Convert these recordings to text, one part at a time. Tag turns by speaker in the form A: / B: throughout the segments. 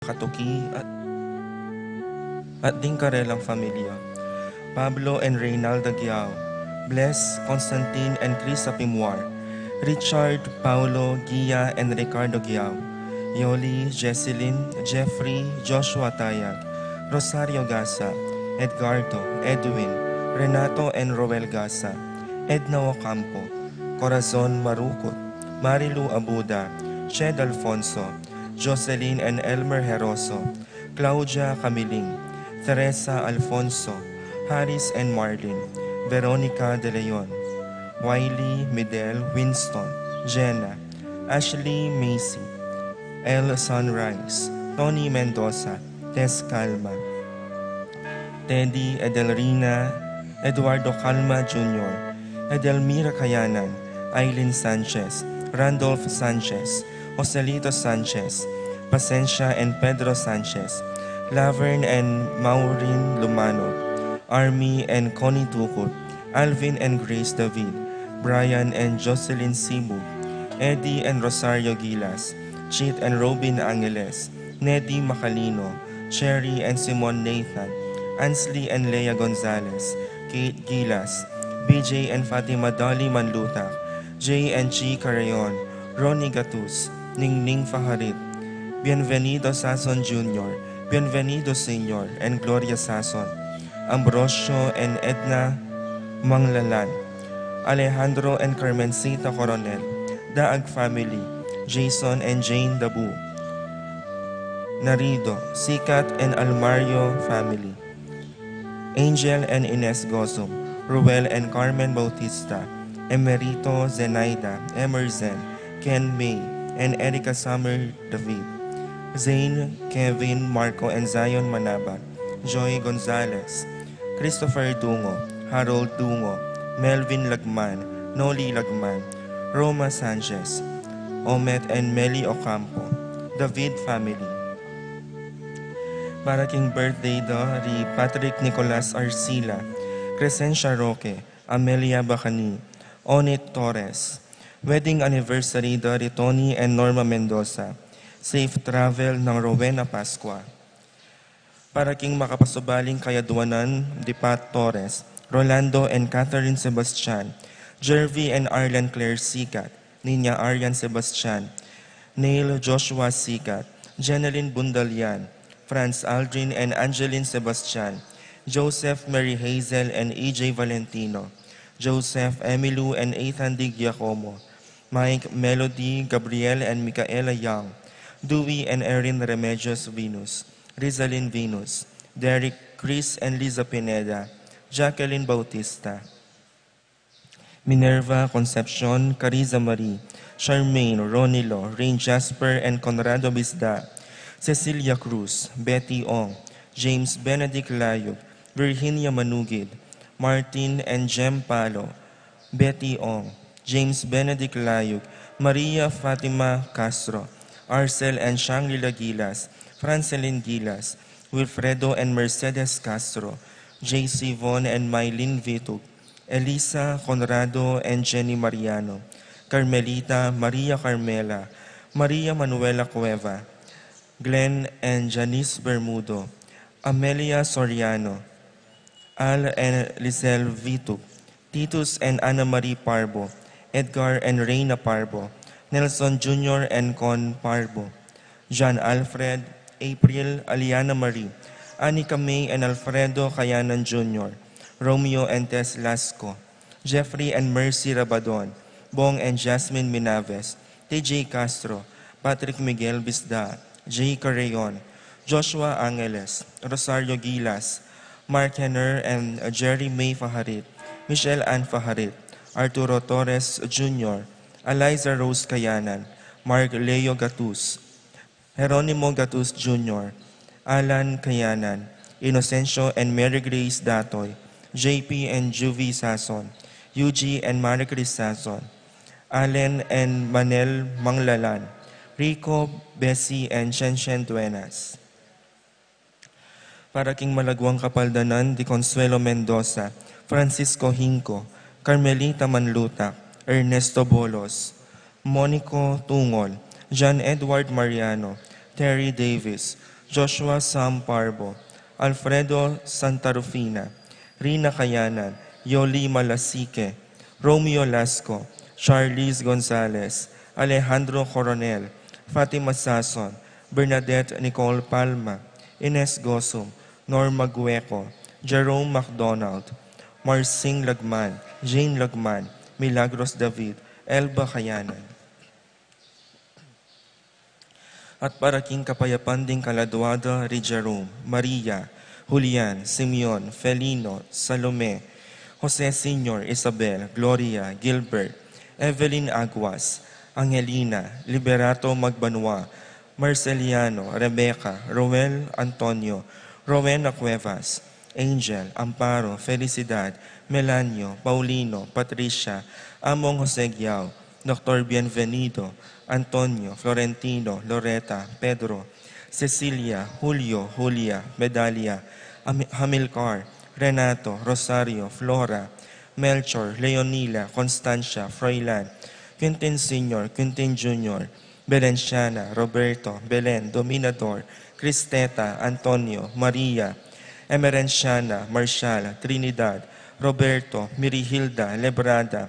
A: Katuki at Dingkarelang Familia, Pablo and Reynalda Giao, Bless, Constantine and Crisa Pimuar, Richard, Paulo, Gia and Ricardo Giao, Yoli, Jesselyn, Jeffrey, Joshua Tayag, Rosario Gasa, Edgardo, Edwin, Renato and Roel Gasa, Edna Ocampo, Corazon Marukot, Marilu Abuda, Shed Alfonso, Jocelyn and Elmer Heroso, Claudia Camiling, Teresa Alfonso, Harris and Marlin, Veronica De Leon, Wiley, Midel, Winston, Jenna, Ashley Macy, El Sunrise, Tony Mendoza, Tess Calma, Teddy Edelrina, Eduardo Calma Jr., Edelmira Kayanan, Aileen Sanchez, Randolph Sanchez, Joselito Sanchez, Pasencia and Pedro Sanchez, Laverne and Maureen Lumanog, Army and Connie Tukut, Alvin and Grace David, Brian and Jocelyn Sibu, Eddie and Rosario Gilas, Chit and Robin Angeles, Neddy Macalino, Cherry and Simon Nathan, Ansley and Leia Gonzalez, Kate Gilas, BJ and Fatima Dolly Manlutak, Jay and Chi Carayon, Ronnie Gatus, Ningning Faharit, Bienvenido Sason Jr., Bienvenido Sr. and Gloria Sason, Ambrosio and Edna Manglalan, Alejandro and Carmencita Coronel, Daag Family, Jason and Jane Dabu, Narido, Sikat and Almario Family, Angel and Ines Gozum, Ruel and Carmen Bautista, Emerito Zenaida, Emerson, Ken May, and Erica Summer David, Zane, Kevin, Marco, and Zion Manaba, Joy Gonzalez, Christopher Dungo, Harold Dungo, Melvin Lagman, Noli Lagman, Roma Sanchez, Omet and Meli Ocampo, David Family. Para king birthday do, ri Patrick Nicolas Arcila, Crescencia Roque, Amelia Bacani, Onit Torres. Wedding anniversary do ri Tony and Norma Mendoza. Safe travel ng Rowena Pascua. Para king makapasubaling kayaduanan, di Pat Torres, Rolando and Catherine Sebastian, Jervy and Arlan Claire Sikat, Ninya Arian Sebastian, Neil Joshua Sikat, Jeneline Bundalian, Franz Aldrin and Angeline Sebastian, Joseph Mary Hazel and EJ Valentino, Joseph Emilu and Ethan D. Giacomo, Mike, Melody, Gabriel and Micaela Young, Dewey and Erin Remedios Venus, Rizalyn Venus, Derek, Chris and Liza Pineda, Jacqueline Bautista, Minerva Concepcion, Cariza Marie, Charmaine, Ronilo, Rain Jasper and Conrado Bisda, Cecilia Cruz, Betty Ong, James Benedict Layog, Virginia Manugid, Martin and Jem Palo, Betty Ong, James Benedict Layog, Maria Fatima Castro, Arcel and Shangri-La Gilas, Francelyn Gilas, Wilfredo and Mercedes Castro, J.C. Von and Mylene Vitug, Elisa Conrado and Jenny Mariano, Carmelita, Maria Carmela, Maria Manuela Cueva, Glenn and Janice Bermudo, Amelia Soriano, Al and Lizelle Vitug, Titus and Ana Marie Parbo, Edgar and Reina Parbo, Nelson Jr. and Con Parbo, John Alfred, April, Aliana Marie, Anika May and Alfredo Cayanan Jr., Romeo and Tess Lasco, Jeffrey and Mercy Rabadon, Bong and Jasmine Minaves, TJ Castro, Patrick Miguel Bisda, Jay Carreon, Joshua Angeles, Rosario Gilas, Mark Henner and Jerry May Faharit, Michelle Ann Faharit, Arturo Torres Jr., Eliza Rose Cayanan, Mark Leo Gatus, Jeronimo Gatus Jr., Alan Cayanan, Inocencio and Mary Grace Datoy, JP and Juvie Sason, UG and Marie Chris Sason, Allen and Manel Manglalan, Rico, Bessie and Shenshen Duenas. Para king Malagwang Kapaldanan, Di Consuelo Mendoza, Francisco Hinco, Carmelita Manlutak, Ernesto Bolos, Monico Tungol, John Edward Mariano, Terry Davis, Joshua Sam Parbo, Alfredo Santarufina, Rina Kayanan, Yoli Malasique, Romeo Lasco, Charlize Gonzalez, Alejandro Coronel, Fatima Sason, Bernadette Nicole Palma, Ines Gosum, Norma Gueco, Jerome MacDonald, Marcing Lagman, Jane Lagman, Milagros David, Elba Kayanan. At para king kapayapan ding Kaladuada, Jerome, Maria, Julian, Simeon, Felino, Salome, Jose Senior, Isabel, Gloria, Gilbert, Evelyn Aguas, Angelina, Liberato Magbanua, Marceliano, Rebecca, Roel Antonio, Rowena Cuevas, Angel, Amparo, Felicidad, Melanio, Paulino, Patricia, Among Jose Giao, Dr. Bienvenido, Antonio, Florentino, Loreta, Pedro, Cecilia, Julio, Julia, Medalia, Hamilcar, Renato, Rosario, Flora, Melchor, Leonila, Constancia, Froilan, Quintin Sr., Quintin Jr., Belenciana, Roberto, Belen, Dominador, Cristeta, Antonio, Maria, Emerenciana, Marshall, Trinidad, Roberto, Mirihilda, Lebrada,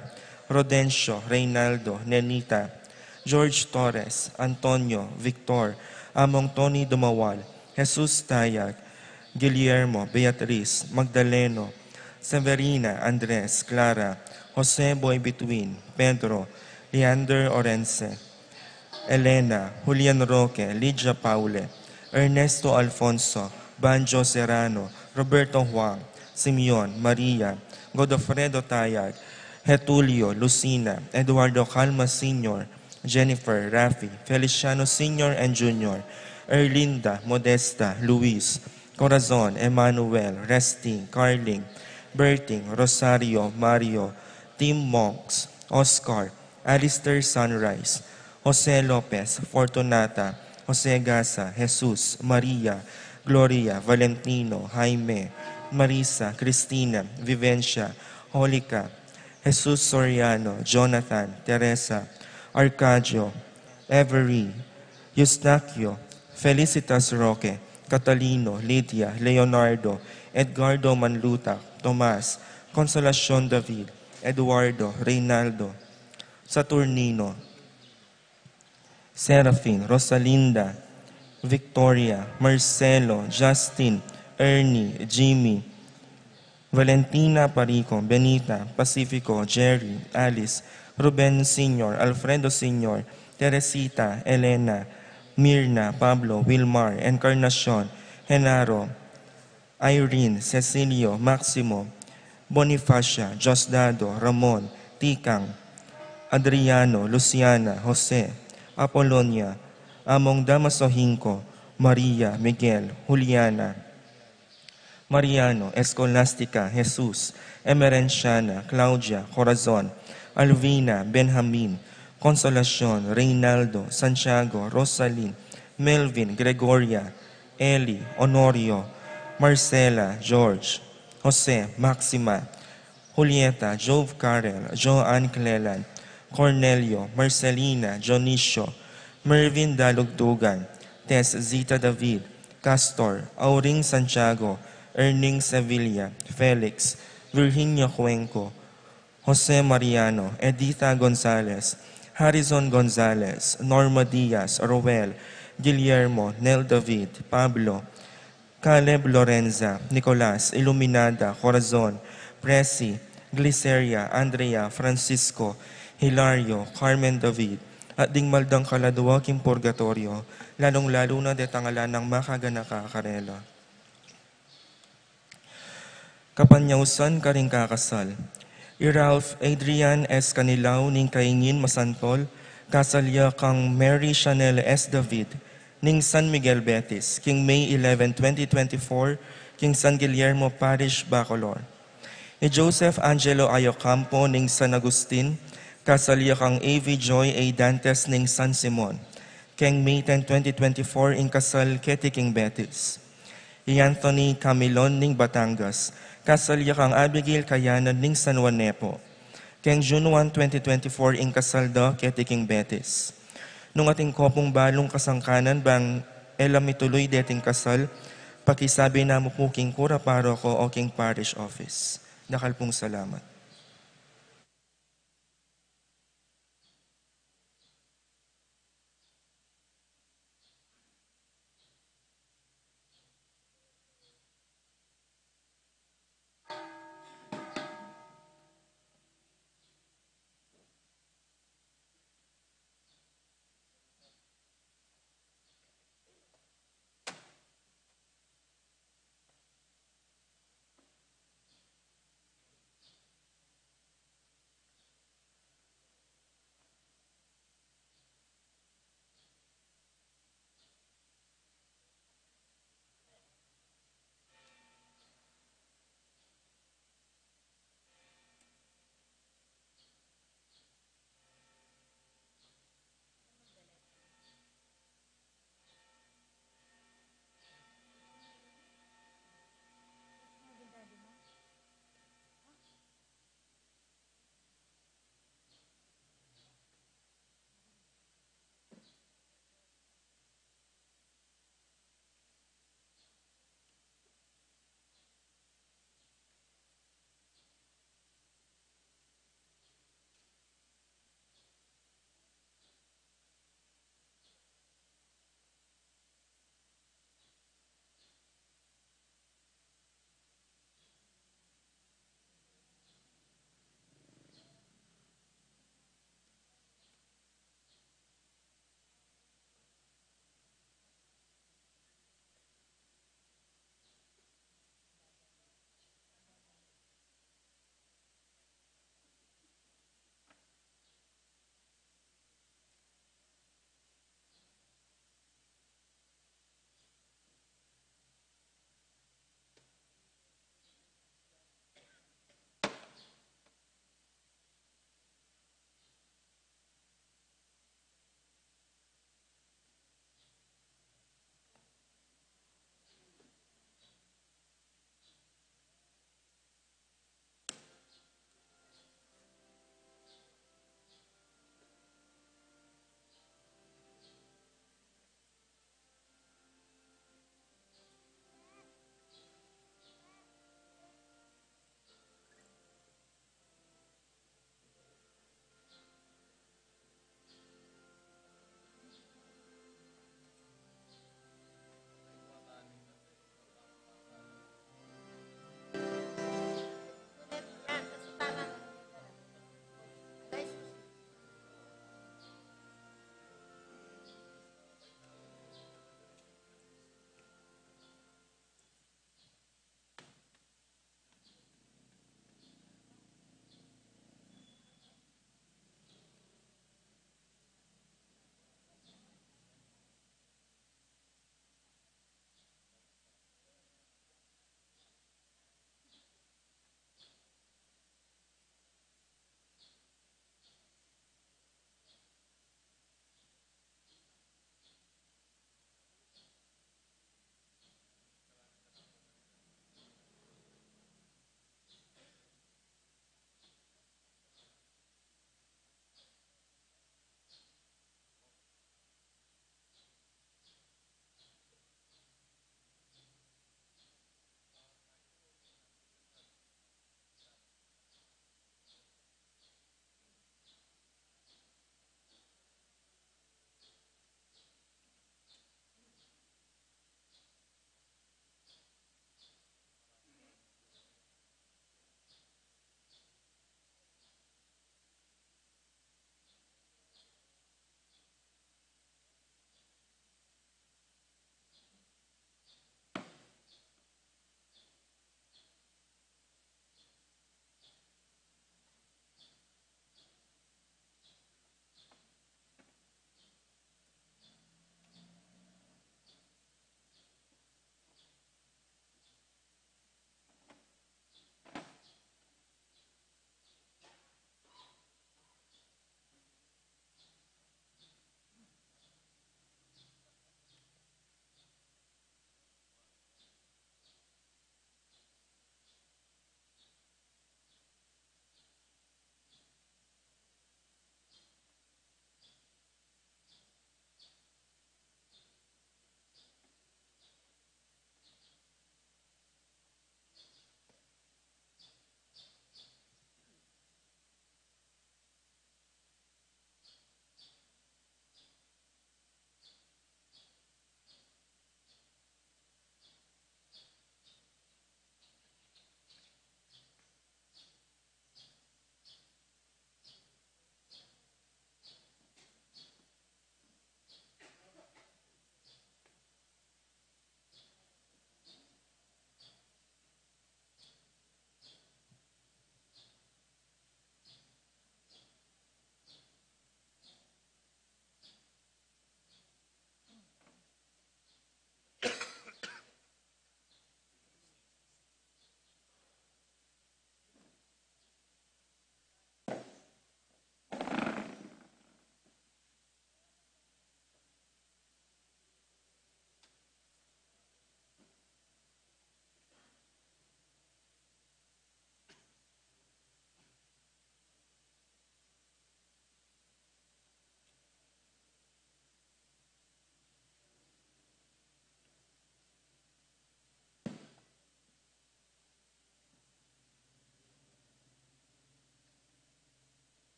A: Rodencio, Reynaldo, Nenita, George Torres, Antonio, Victor, Among Tony Dumawal, Jesus Tayag, Guillermo, Beatriz, Magdaleno, Severina, Andres, Clara, Jose Boy Bituin, Pedro, Leander Orense, Elena, Julian Roque, Lydia Paule, Ernesto Alfonso, Banjo Serrano, Roberto Juan, Simeon, Maria, Godofredo Tayag, Getulio, Lucina, Eduardo Calma Sr., Jennifer, Rafi, Feliciano Sr. and Jr., Erlinda, Modesta, Luis, Corazon, Emmanuel, Resting, Carling, Berting, Rosario, Mario, Tim Monks, Oscar, Alistair Sunrise, Jose Lopez, Fortunata, Jose Gasa, Jesus, Maria, Gloria, Valentino, Jaime, Marisa, Cristina, Vivencia, Holica, Jesus Soriano, Jonathan, Teresa, Arcadio, Every, Eustaquio, Felicitas Roque, Catalino, Lydia, Leonardo, Edgardo Manluta, Tomas, Consolacion David, Eduardo, Reynaldo, Saturnino, Serafin, Rosalinda, Victoria, Marcelo, Justin, Ernie, Jimmy, Valentina Parico, Benita, Pacifico, Jerry, Alice, Ruben Sr., Alfredo Sr., Teresita, Elena, Mirna, Pablo, Wilmar, Encarnacion, Genaro, Irene, Cecilio, Maximo, Bonifacia, Josdado, Ramon, Tikang, Adriano, Luciana, Jose, Apolonia, Among Damaso Hinco, Maria, Miguel, Juliana, Mariano, Escolastica, Jesus, Emerenciana, Claudia, Corazon, Alvina, Benjamin, Consolacion, Reynaldo, Santiago, Rosalyn, Melvin, Gregoria, Eli, Honorio, Marcela, George, Jose, Maxima, Julieta, Jove Carel, Joanne Cleland, Cornelio, Marcelina, Dionisio, Mervin Dalugdugan, Tess Zita David, Castor, Auring Santiago, Erning Sevilla, Felix, Virginia Cuenco, Jose Mariano, Editha Gonzalez, Harrison Gonzalez, Norma Diaz, Roel, Guillermo, Nel David, Pablo, Caleb Lorenza, Nicolas, Iluminada, Corazon, Presi, Gliceria, Andrea, Francisco, Hilario, Carmen David, at dingmaldang kaladuwaking purgatorio, lalong-lalo na detangalan ng makaganaka karela. Kapanyausan ka rin kakasal. Ralph Adrian S. Canilaw ning kaingin masantol, kasalya kang Mary Chanel S. David, ning San Miguel Betis, King May 11, 2024, King San Guillermo Parish, Bacolor. Joseph Angelo Ayocampo ning San Agustin, kasalya kang A.V. Joy A. Dantes ning San Simon, King May 10, 2024, ing kasal Keti King Betis. Anthony Camilon ning Batangas, kasalya kang Abigail Kayanan ning San Juan Nepo, King June 1, 2024, ing kasalda Keti King Betis. Nung ating kopong balong kasangkanan bang elam ituloy deting kasal, pakisabi na mo po king kura paro ko o king parish office. Nakalpong salamat.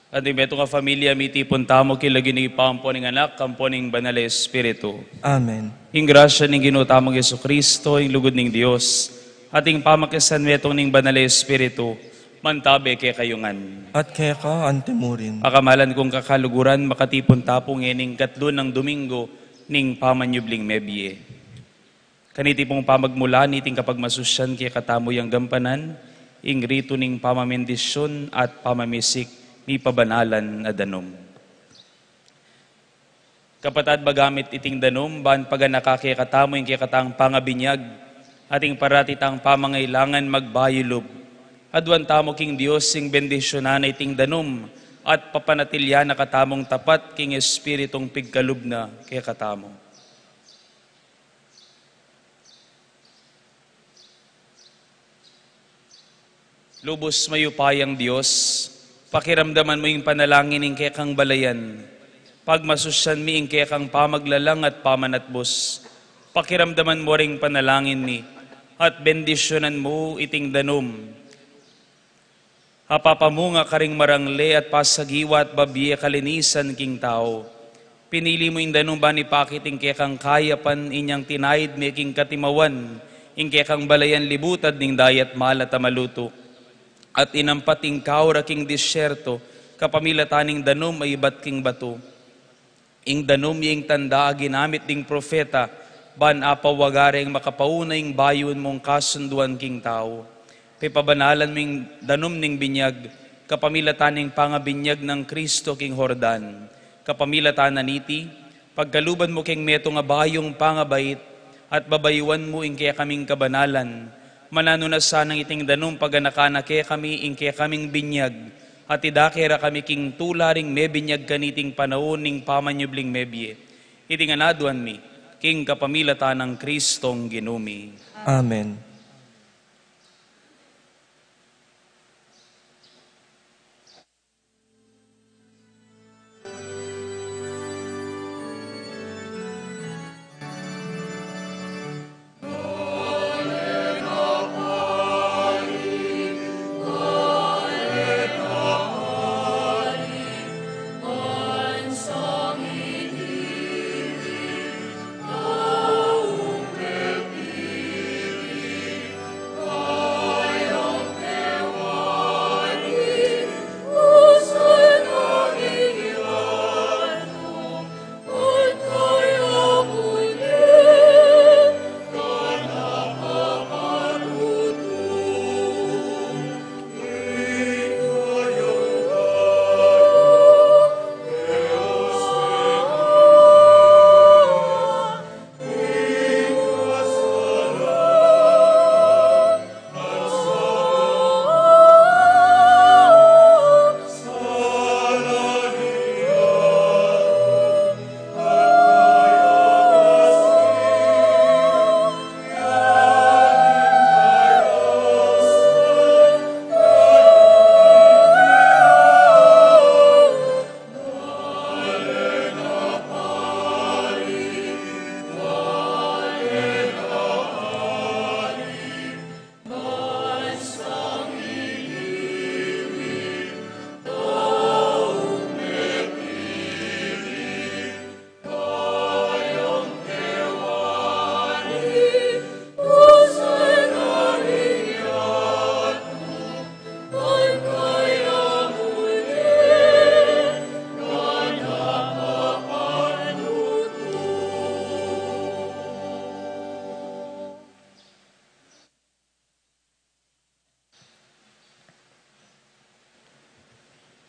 B: At ibeto nga familia, mitipon tamo kilagi ni Pampo ng anak, kampo ng Banal na Espiritu.
A: Amen.
B: Ing grasya ng Ginoo tamang Yesu Kristo, ing lugod ng Dios, ating pamakisan metong ng Banal na Espiritu, mantabe kay kayungan.
A: At kaya ka antemurin.
B: Akamalan kong kakaluguran, makatipon tapong ening katlo ng Domingo, ning pamanyubling mebye. Kaniti pong pamagmula, niting kapag masusyan kaya katamo yung gampanan, ing rito ning pamamendisyon at pamamisik, ni pabanalan na danom. Kapatad bagamit iting danom, ban paga nakakikatamo yung kikatang pangabinyag, ating paratitang pamangailangan magbayulob. Adwan tamo king Diyos sing bendisyonan na iting danom, at papanatilya na katamong tapat king Espiritong pigkalub na kikatamo. Lubos mayupayang Diyos, pakiramdaman mo yung panalangin ng kekang balayan. Pagmasusyan mi yung kekang pamaglalang at pamanatbos. Pakiramdaman mo ring panalangin mi at bendisyonan mo iting danom. Hapapamunga ka ring marangle at pasagiwa at babiye kalinisan king tao. Pinili mo yung danom ba ni pakit yung kekang kayapan inyang tinayid mi king katimawan. Yung kekang balayan libutad ning dayat malat amaluto. At inampating kaura king disyerto, kapamilataning danom ay ibat king bato. Ing danom yung tanda ginamit ding profeta, ban apawagareng makapaunay bayon mong kasunduan king tao. Pipabanalan mo yung danom ning binyag, kapamilataning pangabinyag ng Kristo king Hordan. Kapamilatan niti, pagkaluban mo king meto nga bayong pangabait, at babayuan mo ing kaya kaming kabanalan. Manano na sanang iting danom paganakanake kami ingke kaming binyag at idakera kami king tularing me binyag kaniting panahon ning pamanyubling mebye. Iting anaduan mi king kapamilatan ng Kristong ginumi.
A: Amen.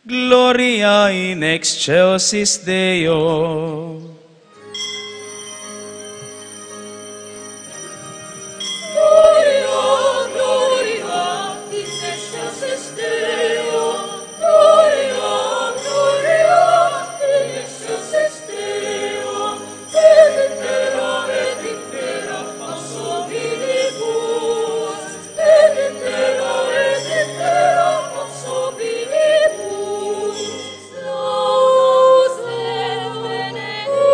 B: Gloria in excelsis Deo.
C: Laus et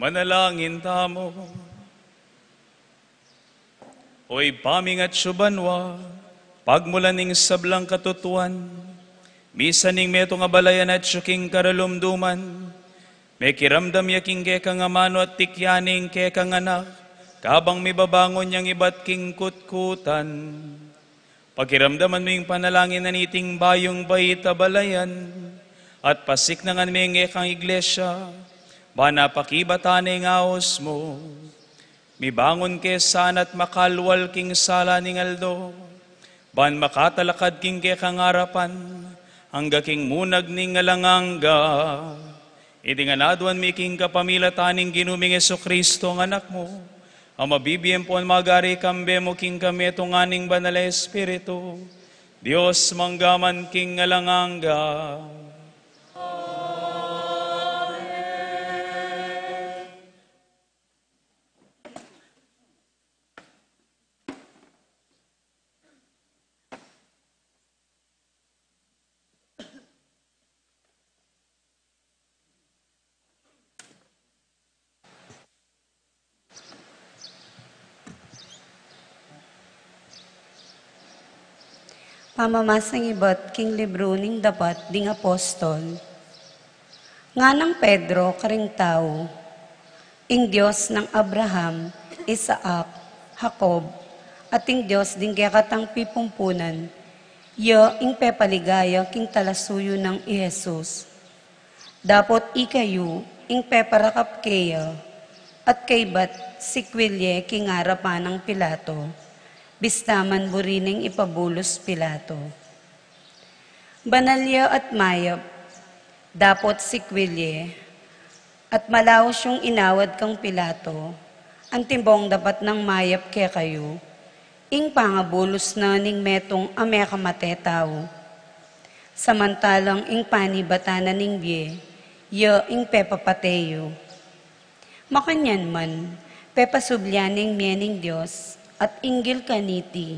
B: Manalangin tamo. Oy pamingat syubanwa, pagmulaning sablang katutuan, misaning meto nga balayan at syuking karalumduman, may kiramdam yaking kekang amano at tikyaning kekang anak, kabang may babangon niyang iba't king kutkutan. Pakiramdaman mo yung panalangin na niting bayong bayita balayan, at pasik na nga may ngekang iglesia, bana pakibatane nga os mo, mibangon kesan at makalwal king sala ning aldo, ban makatalakad king kekang harapan, hangga king munag ning alanganga, iti nga naduan mi king kapamilataning ginuming Jesu-Kristo ang anak mo, ang mabibiyem po ang magari kambe mo king kami itong aning banal na Espiritu, Diyos manggaman king alanganga.
C: Pamamasang iba't king libro ning dapat ding apostol. Nga ng Pedro karing tao, ing Diyos ng Abraham, Isaac, Jacob, at ing Diyos ding kakatang pipumpunan, ya ing pepaligaya king talasuyo ng Ihesus. Dapot ikayu ing peparakap kaya, at kaybat sikwilye king harapan ng Pilato, bistaman burining ipabulos Pilato. Banalya at mayap, dapot sikwilye, at malaos yung inawad kang Pilato, ang timbong dapat ng mayap kaya kayo, ing pangabulos na ning metong amekamate tao. Samantalang ing panibata na ning biye, ya ing pepapateyo. Makanyan man, pepasubyaning miyaning Diyos, at inggil kaniti,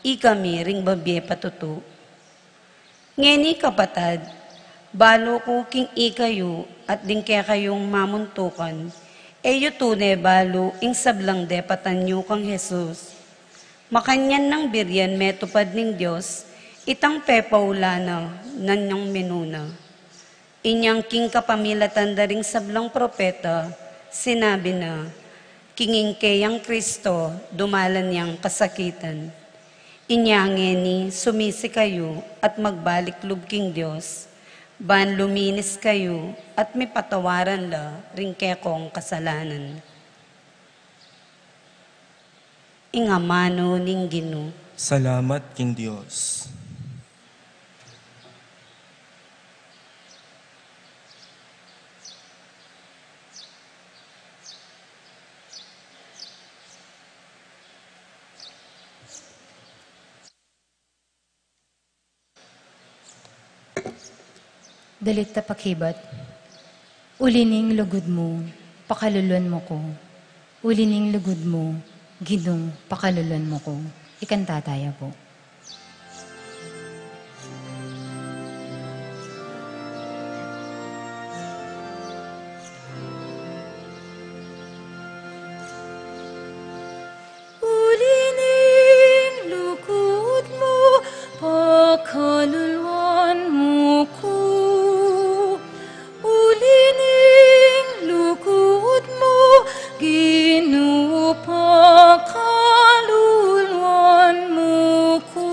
C: ikami ring babye patutu. Ngeni kapatad, balo ko king ikayo at din kaya kayong mamuntukan, eyo tune balo ing sablang de patanyo kang Jesus. Makanyan ng biryan metupad ning Diyos, itang pepaulana nanyang menuna. Inyang king kapamilatan daring sablang propeta, sinabi na, kinging kayang Kristo, dumalan niyang kasakitan. Inyangeni, sumisi kayo at magbalik lubking Diyos, ban luminis kayo at may patawaran la ring kekong kasalanan. Ingamano ning Ginoo.
A: Salamat king Diyos.
D: Dalit ta pakibat, ulining lugod mo, pakalulon mo ko. Ulining lugod mo, Ginong, pakalulon mo ko. Ikanta tayo po.
E: Ulining lugod mo, pakaluluan mo ko. Ulining lugod mo, Ginoo, pakaluluan mo ko.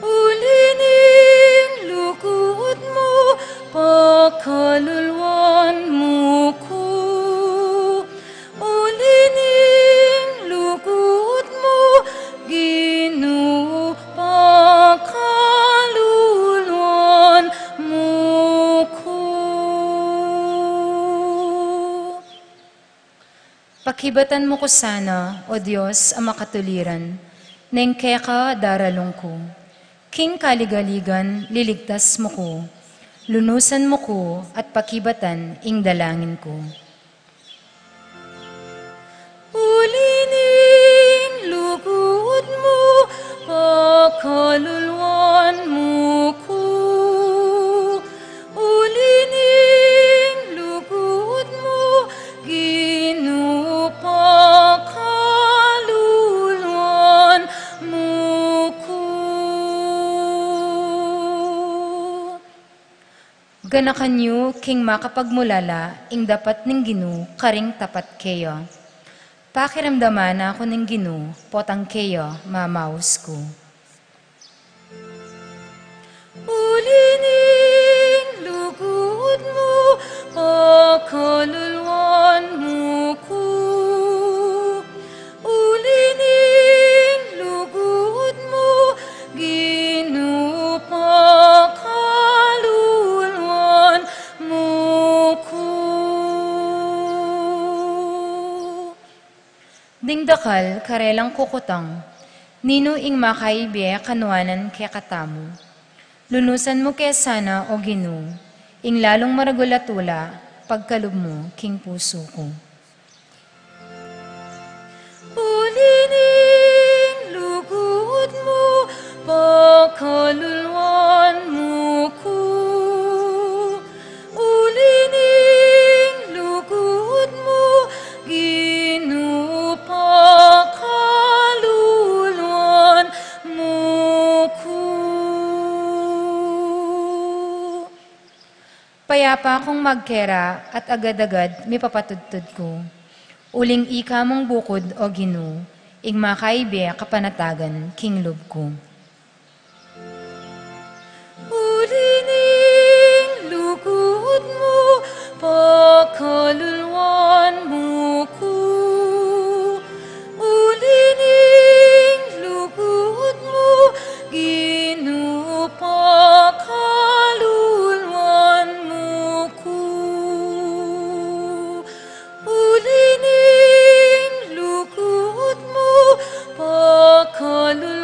E: Ulining lugod mo, pakaluluan mo ko. Ulining lugod mo, Ginoo, pakaluluan mo ko.
D: Pakibatan mo ko sana, O Diyos, ang makatuliran, neng keka daralong ko. King kaligaligan, liligtas mo ko. Lunusan mo ko at pakibatan ing dalangin ko.
E: Ulining lugod mo, pakaluluan mo ko. Ulining lugod mo, Ginoo, pakaluluan mo ko.
D: Ganakanyo, king makapagmulala, ing dapat ning Ginoo, karing tapat kayo. Pakiramdaman na ako ng Ginoo, potang kayo, mamaus ko.
E: Ulining lugod mo, pakaluluan mo ko. Ulining lugod mo, Ginoo, pakaluluan mo ko.
D: Dingdakal, karelang kukutang, nino ing makaibiya kanuanan kaya katamu. Lunusan mo kaya sana, O Ginoo, ing lalong maragulatula, pagkalub mo, king puso ko.
E: Ulining lugod mo, pakaluluan mo ko. Ulining lugod mo, Ginoo, pakaluluan mo ko.
D: Payapa akong magkera at agad-agad may papatudtod ko. Uling ika mong bukod, O Ginoo, ing makaibiya kapanatagan, king lub ko.
E: Ulining lugod mo, pakaluluan mo ko. Ulining lugod mo, Ginoo, pakaluluan mo ko. Ulining lugod mo, pakaluluan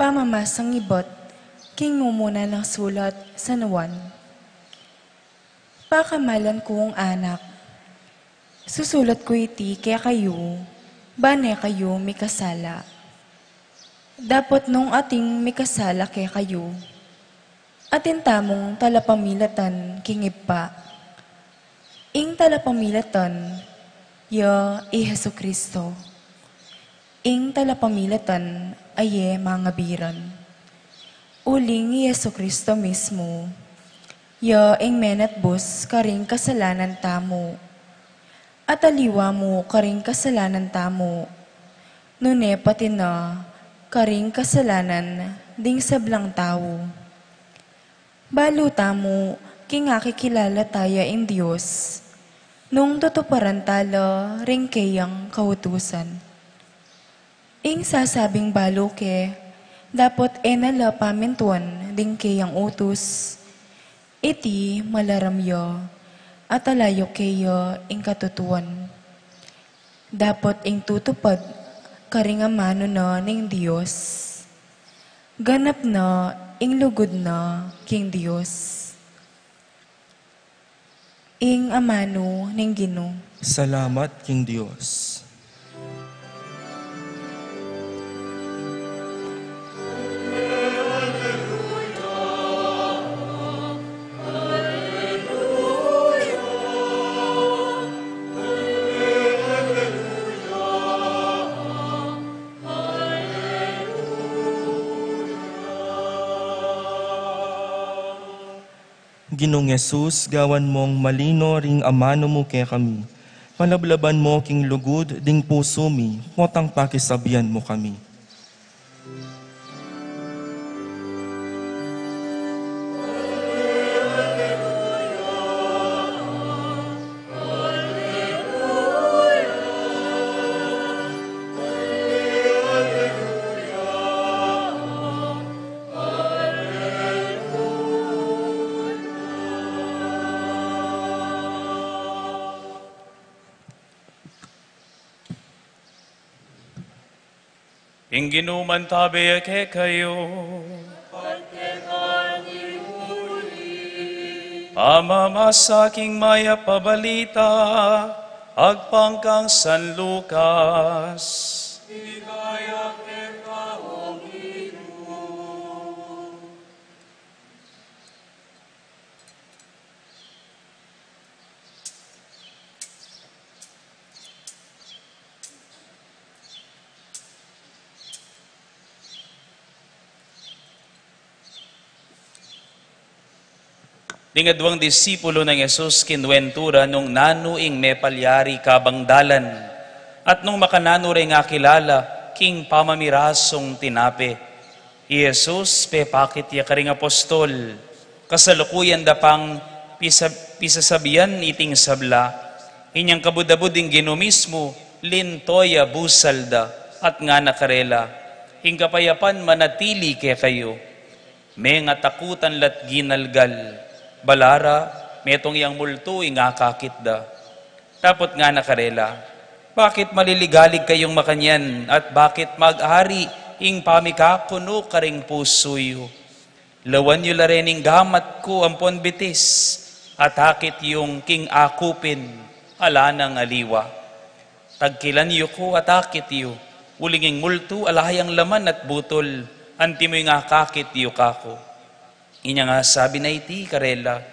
F: Pamamasang ibot, king mumuna ng sulat sa nawan. Pakamalan kong anak, susulat ko iti kaya kayo, bane kayo may kasala. Dapat nung ating may kasala kaya kayo, atin tamong talapamilatan kingip pa. Ing talapamilatan, ya Hesu Kristo. Ing talapamilatan, aye mga biran. Uling Yesu Kristo mismo, ya ing menat bus karing kasalanan tamo. At aliwa mo karing kasalanan tamo. Nune pati na karing kasalanan ding sablang tao. Baluta mo, king akikilala tayo in Diyos, nung tutuparan tala ring kayang kautusan. Ing sasabing baluke, dapat enala pamintuan ding kayang utus, iti malaramyo, at alayo kayo ing katutuan. Dapat ing tutupad karing amano na ning Diyos. Ganap na ing lugod na king Diyos. Ing amano ning Ginoo.
A: Salamat, King Diyos. Ginong Yesus, gawan mong malino ring amano mo kaya kami. Palablaban mo king lugod, ding puso mi, motang pakisabihan mo kami.
B: Inginuman tabi ke kayo. Amamasaking maya pabalita, agpangkang San Lucas. Dingadwang disipulo ng Yesus kinwentura nung nanuing me palyari kabang dalan, at nung makanano rin nga kilala, king pamamirasong tinape. Yesus, pepakit ya karing apostol, kasalukuyan da pang pisasabihan iting sabla, inyang kabudabuding ginumismo, lintoya busalda, at nga nakarela, hingkapayapan manatili kaya kayo, may nga takutan lat ginalgal, balara, metong yang multo, nga kakit da. Tapot nga nakarela, bakit maliligalig kayong makanyan at bakit mag-ari ing pamikakuno karing pusuyo? Lawan yu larening gamat ko ampon bitis at hakit yung king akupin alanang aliwa. Tagkilan yu ko at hakit yu, ulinging multo alahayang laman at butol, antimoy nga kakit yu kako. Inya nga sabi na iti karela,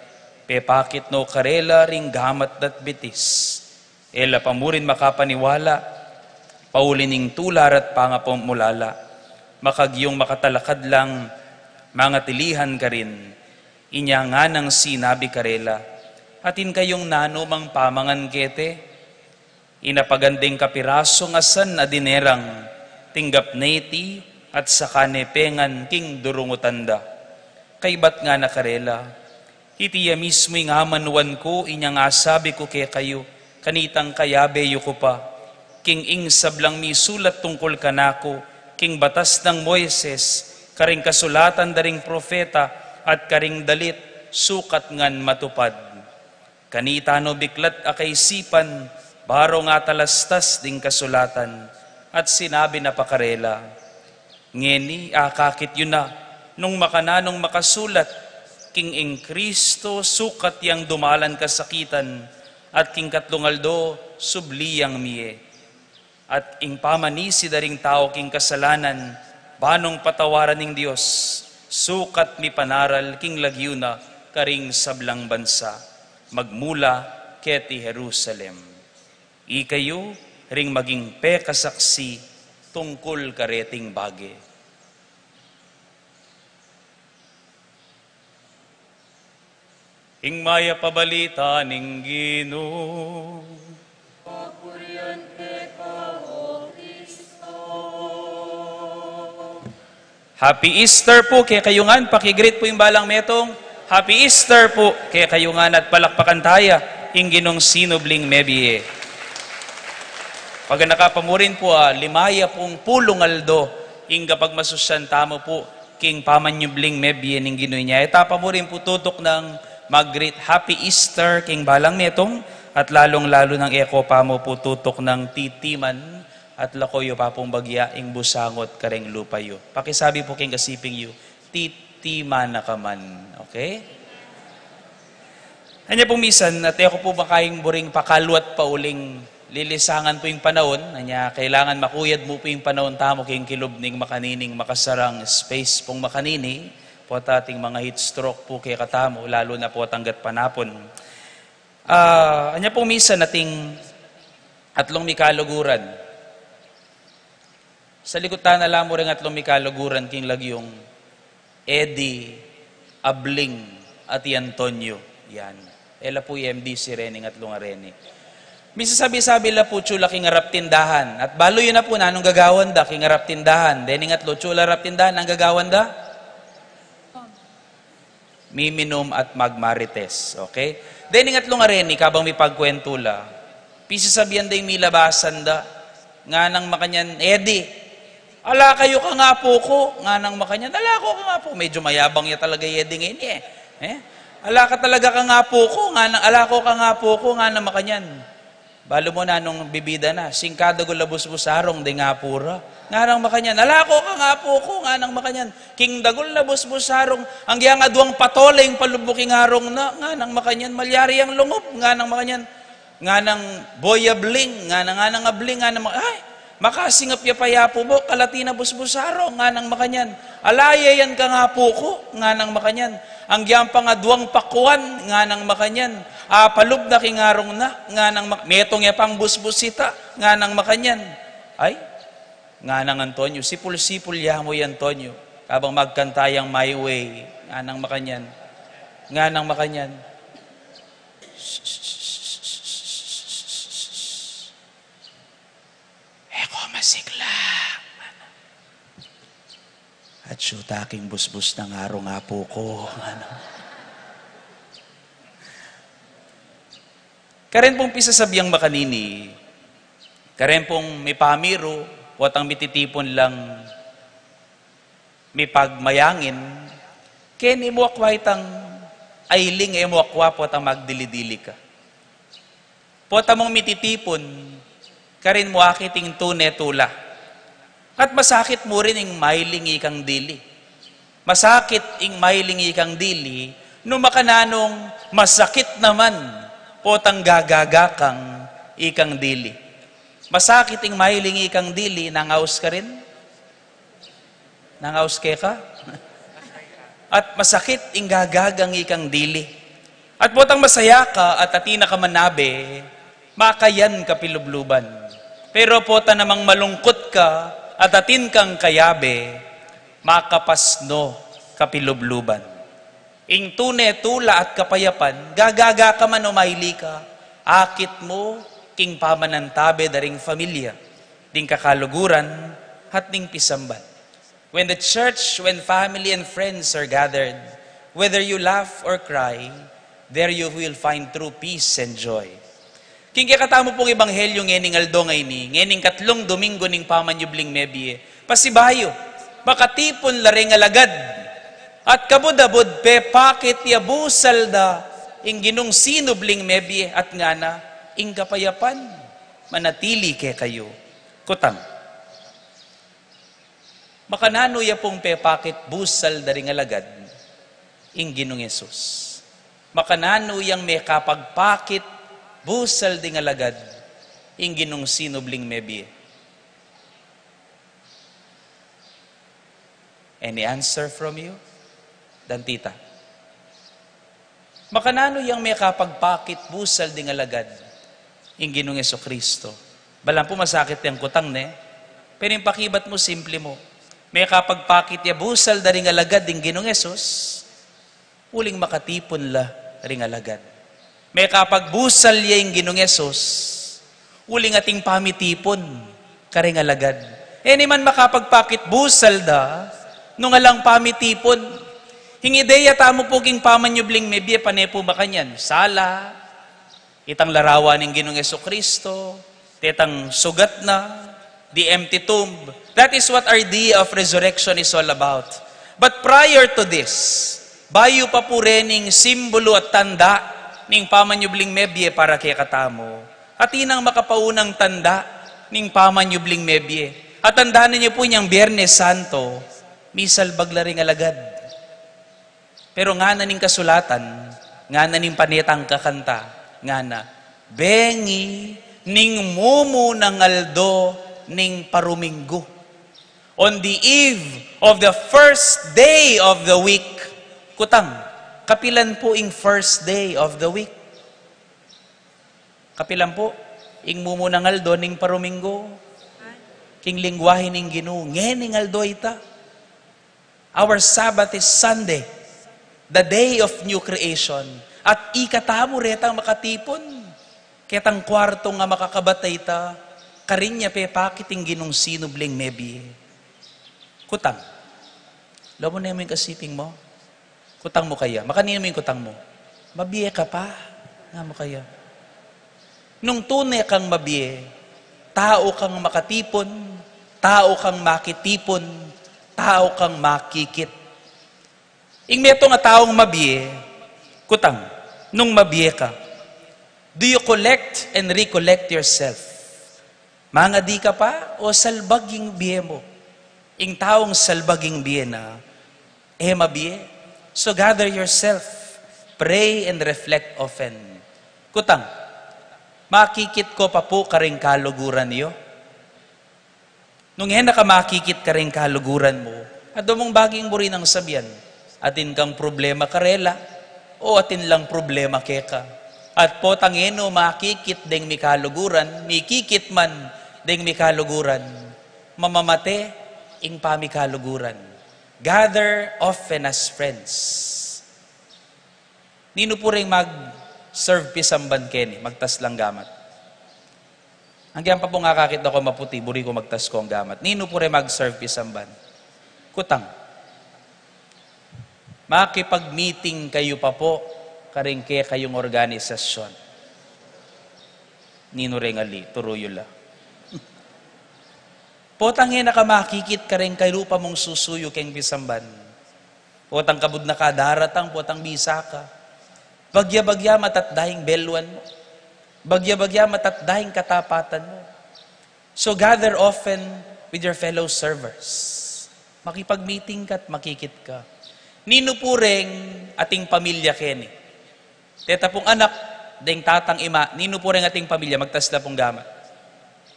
B: pepakit no karela ring gamat dat bitis. Ela pamurin makapaniwala, paulining tular at pangapamulala. Makagyong makatalakad lang, mga tilihan ka rin. Inya nga nang sinabi karela, atin kayong nano mang pamangan kete. Inapaganding kapiraso nga san adinerang, tinggap neti at sakanepengan king durungutanda. Kaybat nga nakarela, itiya mismo'y nga manuan ko, inya nga sabi ko kaya kayo, kanitang kayabeyo ko pa, king ing sablang misulat tungkol kanako, king batas ng Moises, karing kasulatan daring profeta, at karing dalit, sukat ngan matupad. Kanita no biklat akaisipan, baro nga talastas ding kasulatan, at sinabi na pakarela, Ngeni, akakit yun na, nung makananong makasulat, king ing Kristo, sukat yang dumalan kasakitan, at king katlungaldo, subliyang miye. At ing pamanisi daring tao king kasalanan, banong patawaran ng Diyos, sukat mi panaral king lagyuna, karing sablang bansa, magmula keti Jerusalem. Ikayo, ring maging pekasaksi, tungkol kareting bage. Ing maya pabalita ning Ginoo. Happy Easter po kay kayungan, pakigreet po yung balang metong. Happy Easter po kay kayungan at palakpakan taya, ing Ginong sinubling mebie. Pag nakapamurin po, limaya pong pulong aldo, ing kapag masusyan tamo po, king pamanyubling mebie ning Ginoy niya. Etapa mo rin po tutok ng mag-greet Happy Easter king balang metong, at lalong-lalo ng eko pa mo po tutok ng titiman, at lakoyo pa pong bagya, ing busangot kareng lupayo. Pakisabi po king kasiping yu, titiman na kaman. Okay? Hanya pong misan, at ako po makayang buring pakalwat pa uling lilisangan po yung panahon, hanya kailangan makuyad mo po yung panahon tamo king kilubning makanining makasarang space pong makanini, po at ating mga heat stroke po kay katamo, lalo na po tanggat panapon. Hanya pong misan nating atlong mikaluguran. Sa likutan na lang mo rin atlong mikaluguran king lagyong Eddie, Abling, at Antonio. Yan. Ela po yung MD si Rening at Lungareni. Misa sabi-sabi la po chula king arap tindahan. At balo yun na po na anong gagawan da king arap tindahan. Dening at lo chula arap tindahan, ang gagawan da? Miminom at magmarites. Okay? Dening at Lungareni, kabang may pagkwento la, pisa sabihan da yung milabasan da, nga nang makanyan, Eddie, ala kayo ka nga po ko, nga nang makanyan, ala ko ka nga po, medyo mayabang ya talaga Eddie ngayon ala ka talaga ka nga po ko, nga nang, ala ko ka nga po ko, nga nang makanyan. Balo mo na nung bibida na, singkado ko labos busarong, di nga pura. Nga nang makanyan, ala ko ka nga po ko, nga nang makanyan. King dagol labos busarong, ang yang adwang patole, yung palubuking arong na, nga nang makanyan, malyari ang lungop, nga nang makanyan. Nga nang boya bling, nga nang abling, nga nang ay, makasingap ya payapo mo, kalatina busbusaro, nga nang makanyan. Alaya yan ka nga po ko, nga nang makanyan. Ang giyang pangadwang pakuan, nga nang makanyan. Palub na kingarong na, nga nang metong ya pang busbusita, nga nang makanyan. Ay, nga nang Antonio, sipul-sipul ya mo yan Antonio, habang magkantayang My Way, nga nang makanyan. Nga nang makanyan. Eko masigla. At shoot aking busbus ng araw nga po ko. Karen pong pisasabiyang makanini, karen pong may pamiro, o ang mititipon lang may pagmayangin, ken imuakwa itang ailing imuakwa po ang magdilidili ka. Po tamong mititipon, karin mo akiting tune tula. At masakit mo rin ing mailingi kang dili. Masakit ing mailingi kang dili, no makananong masakit naman po tang gagagakang ikang dili. Masakit ing mailingi kang dili, nangaus ka rin? Nangaus ke ka? At masakit ing gagagang ikang dili. At po tang masaya ka at atina ka manabe, makayan ka pilubluban. Pero po ta namang malungkot ka at atin kang kayabe, makapasno kapilubluban. Ing tune, tula at kapayapan, gagaga ka man o maili ka, akit mo, king pamanantabe daring familia, ding kakaluguran, at ding pisamban. When the church, when family and friends are gathered, whether you laugh or cry, there you will find true peace and joy. King katamo pong ebanghelyo ngening aldo ngayni, ngening katlong domingo ning pamanyubling mebie, pasibayo, makatipon laring alagad, at kabudabud pe pakit yabusal da, ing Ginong sinubling mebie, at ngana, ing kapayapan, manatili ke kayo. Kutang. Makanano ya pong pepakit busal dari nga lagad, ing Ginong Yesus. Makanano yang may kapagpakit busal di nga lagad, ing Ginong sinubling mebie. Any answer from you? Dantita. Makanano yang may kapagpakit busal di nga lagad, ing Ginong Jesucristo. Balang po masakit yung kutang ne, pero yung pakibat mo, simple mo. May kapagpakit ya busal dari nga lagad ing Ginong Yesus, uling makatipon la ring alagad. May kapagbusal ya ing Ginong Yesus, uling ating pamitipon karing alagad. Ni man makapagpakit busal da, nung alang pamitipon, hingideya tamo poging pamanyubling mebye panepo makanyan. Sala, itang larawan ng Ginong Jesucristo, tetang sugat na, the empty tomb. That is what our day of resurrection is all about. But prior to this, bayo pa po rening simbolo at tanda ning pamanyubling mebye para kay katamo. At inang makapaunang tanda ning pamanyubling mebye. At tandaan niyo po niyang Biyernes Santo, misal baglaring alagad. Pero nga na ning kasulatan, nga na ning panetang kakanta, nga na, bengi ning mumu ng aldo ning paruminggo. On the eve of the first day of the week, kutang, kapilan po ing first day of the week? Kapilan po, ing mumu ng aldo ning paruminggo, king lingwahe ning Ginoo, ngening aldo ita. Our Sabbath is Sunday, the day of new creation. At ikatamo retang makatipon, ketang kwarto nga makakabatay ta, karinya pe pakiting Ginong sinubling mebi. Kutang. Alam mo na yung kasiping mo? Kutang mo kaya. Makanino mo yung kutang mo? Mabiye ka pa. Nga mo kaya. Nung tunay kang mabiye, tao kang makatipon, tao kang makitipon, tao kang makikit. Ing meto nga taong mabiye, kutang, nung mabiye ka, do you collect and recollect yourself? Mga di ka pa o salbaging biye mo? Ing taong salbaging biye na, mabiye. So gather yourself, pray and reflect often. Kutang, makikit ko pa po karing kaluguran niyo. Nung hena ka makikit karing kaluguran mo, at dumong baging buri ng sabihan, atin kang problema karela, o atin lang problema keka. At po tangeno makikit deng mi kaluguran, mikikit man deng mi kaluguran, mamamate ing pamikaluguran. Gather often as friends. Nino po rin mag-serve pisamban keni, magtas lang gamat. Hanggang pa po nga kakit ako maputi, buri ko magtas ko ang gamat. Nino po rin mag-serve pisamban. Kutang. Makipag-meeting kayo pa po, karing kaya kayong organisasyon. Nino rin ali, turuyo la. Potang na ka makikit ka rin kay lupa mong susuyo keng bisamban. Potang kabud na ka, daratang potang bisa ka. Bagya-bagya matatdahing belwan mo. Bagya-bagya matatdahing katapatan mo. So gather often with your fellow servers. Makipag-meeting ka at makikit ka. Nino po rin ating pamilya keni. Teta pong anak, deng tatang ima, nino po rin ating pamilya, magtasla pong gamat.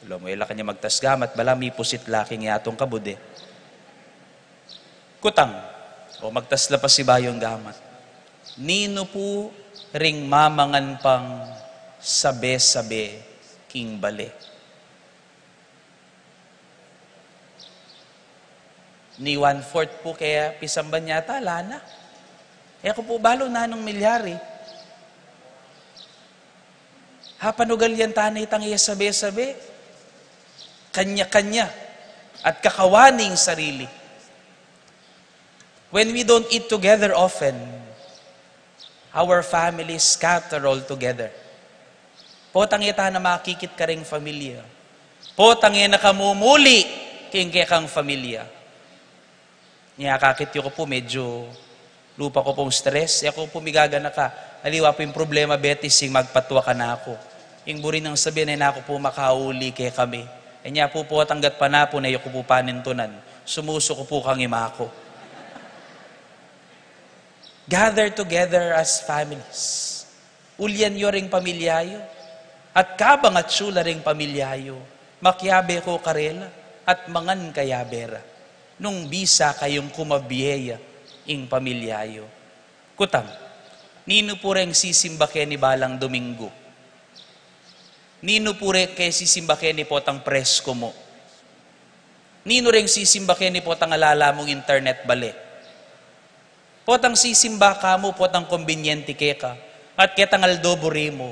B: Alam mo, ila kanya magtasgamat, bala may pusit laking yatong kabude. Kutang, o magtasla pa si bayong gamat. Nino po ring mamangan pang sabe-sabe king bale. Ni 1/4 po kaya pisamban yata, lana. Ako po balo na nung milyari. Hapanugal yan tanay tang iya sabe-sabe. Kanya-kanya at kakawaning sarili. When we don't eat together often, our families scatter all together. Potang ita na makikit ka ring familia. Potang na kamumuli king kang familia. Niyakakit ko po medyo lupa ko pong stress. Ako po migagana ka. Aliwa po yung problema, betis, yung magpatwa ka na ako. Yung buri ng sabihin na ako po makauli kay kami. Enya po tanggat pa na po na yung po panintunan. sumuso ko po kang imako. Gather together as families. Ulyan yo ring pamilyayo. At kabang at sula ring pamilyayo. Makyabe ko karela at mangan kayabera. Nung bisa kayong kumabiyeya ing pamilyayo. Kutam, nino po rin sisimba ke ni Balang Domingo. Nino po rin kay sisimba ke ni potang presko mo. Nino rin sisimba ke ni potang alala mong internet bale. Potang sisimba ka mo, potang kombinyente ke ka. At ketang aldobore mo,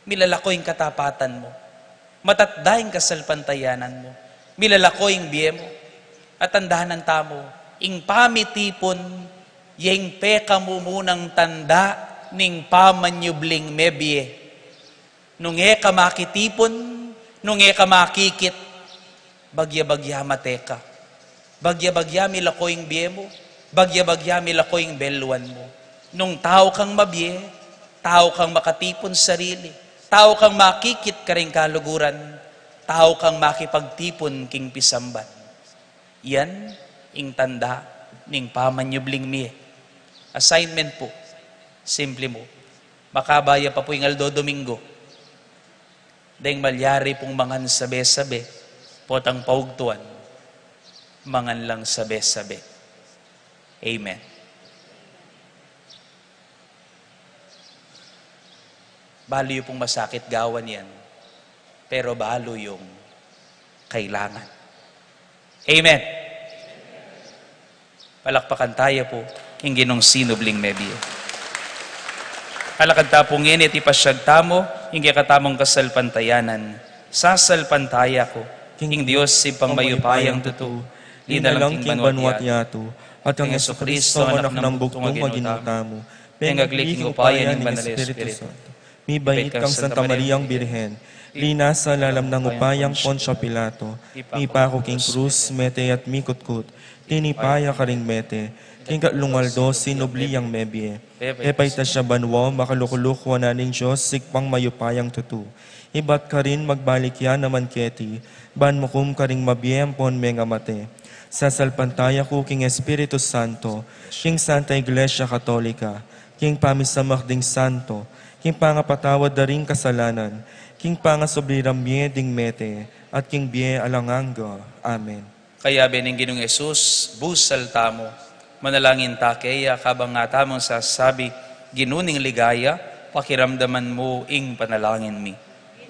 B: milalakoy katapatan mo. Matatdaing kasalpantayanan mo. Milalakoy biye mo. At tandahan tamo, ing pamitipon, yeng peka mo munang tanda, ning pamanyubling mebye. Nung eka makitipon, nung eka makikit, bagya-bagya mateka. Bagya-bagya milakoying biye mo, bagya-bagya milakoying belwan mo. Nung tao kang mabye, tao kang makatipon sarili, tao kang makikit ka rin kaluguran, tao kang makipagtipon king pisamban. Yan, ing tanda, ning pamanyubling miye. Assignment po, simple mo, makabaya pa po yung Aldo Domingo. Dahil malyari pong mangan sabe-sabe, potang paugtuan, mangan lang sabe-sabe. Amen. Balo yung pong masakit gawan yan, pero balo yung kailangan. Amen. Palakpakan tayo po, hindi nung sinubling mebiyo. Alakad ta pong init, ipasyag tamo, hindi katamong kasalpantayanan. Sasalpantaya ko, King Diyos, ipang mayupayang tutu,
A: linalang king banwat yato, at ang Yesu Kristo, anak ng bugtong maginuta mo, pengaglik ng upayan ng Banal Espiritu Santo. Mi bayit kang Santa Mariang Birhen, lina sa lalam ng upayang Poncio Pilato, mi pako king krus, mete at mikutkut, tinipaya ka ring mete, king katlungaldo, sinubliyang mebye, epay ta siya banwo, makalukulukwa na ning Diyos, sigpang mayupayang tutu. Ibat ka rin magbalik yan naman keti, ban mukum ka ring mabiyempon menga mate. Sasalpantaya ko king Espiritu Santo, king Santa Iglesia Katolika, king pamisamak ding santo, king pangapatawad da ring kasalanan, king pangasobliramye ding mete, at king biye alanganga. Amen.
B: Kaya bening Ginong Jesus, busal tamo, manalangin ta kaya kabang nga tamong sasabi, ginuning ligaya, pakiramdaman mo ing panalangin mi.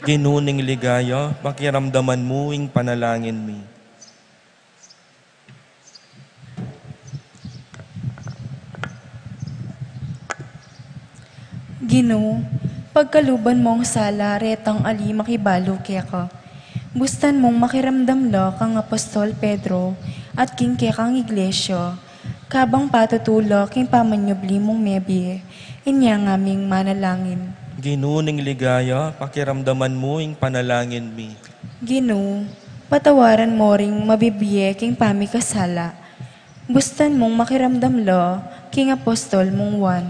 A: Ginuning ligaya, pakiramdaman mo ing panalangin mi.
F: Ginoo, pagkaluban mong sala, retang ali makibalo keka. Bustan mong makiramdam la kang Apostol Pedro at king kekang iglesia, kabang patutulo king pamanyubli mong mebi, inya ngaming manalangin.
A: Ginuning ligaya, pakiramdaman mo ing panalangin mi.
F: Ginoo, patawaran mo ring mabibiye king pamikasala. Bustan mong makiramdam la king Apostol mong Juan,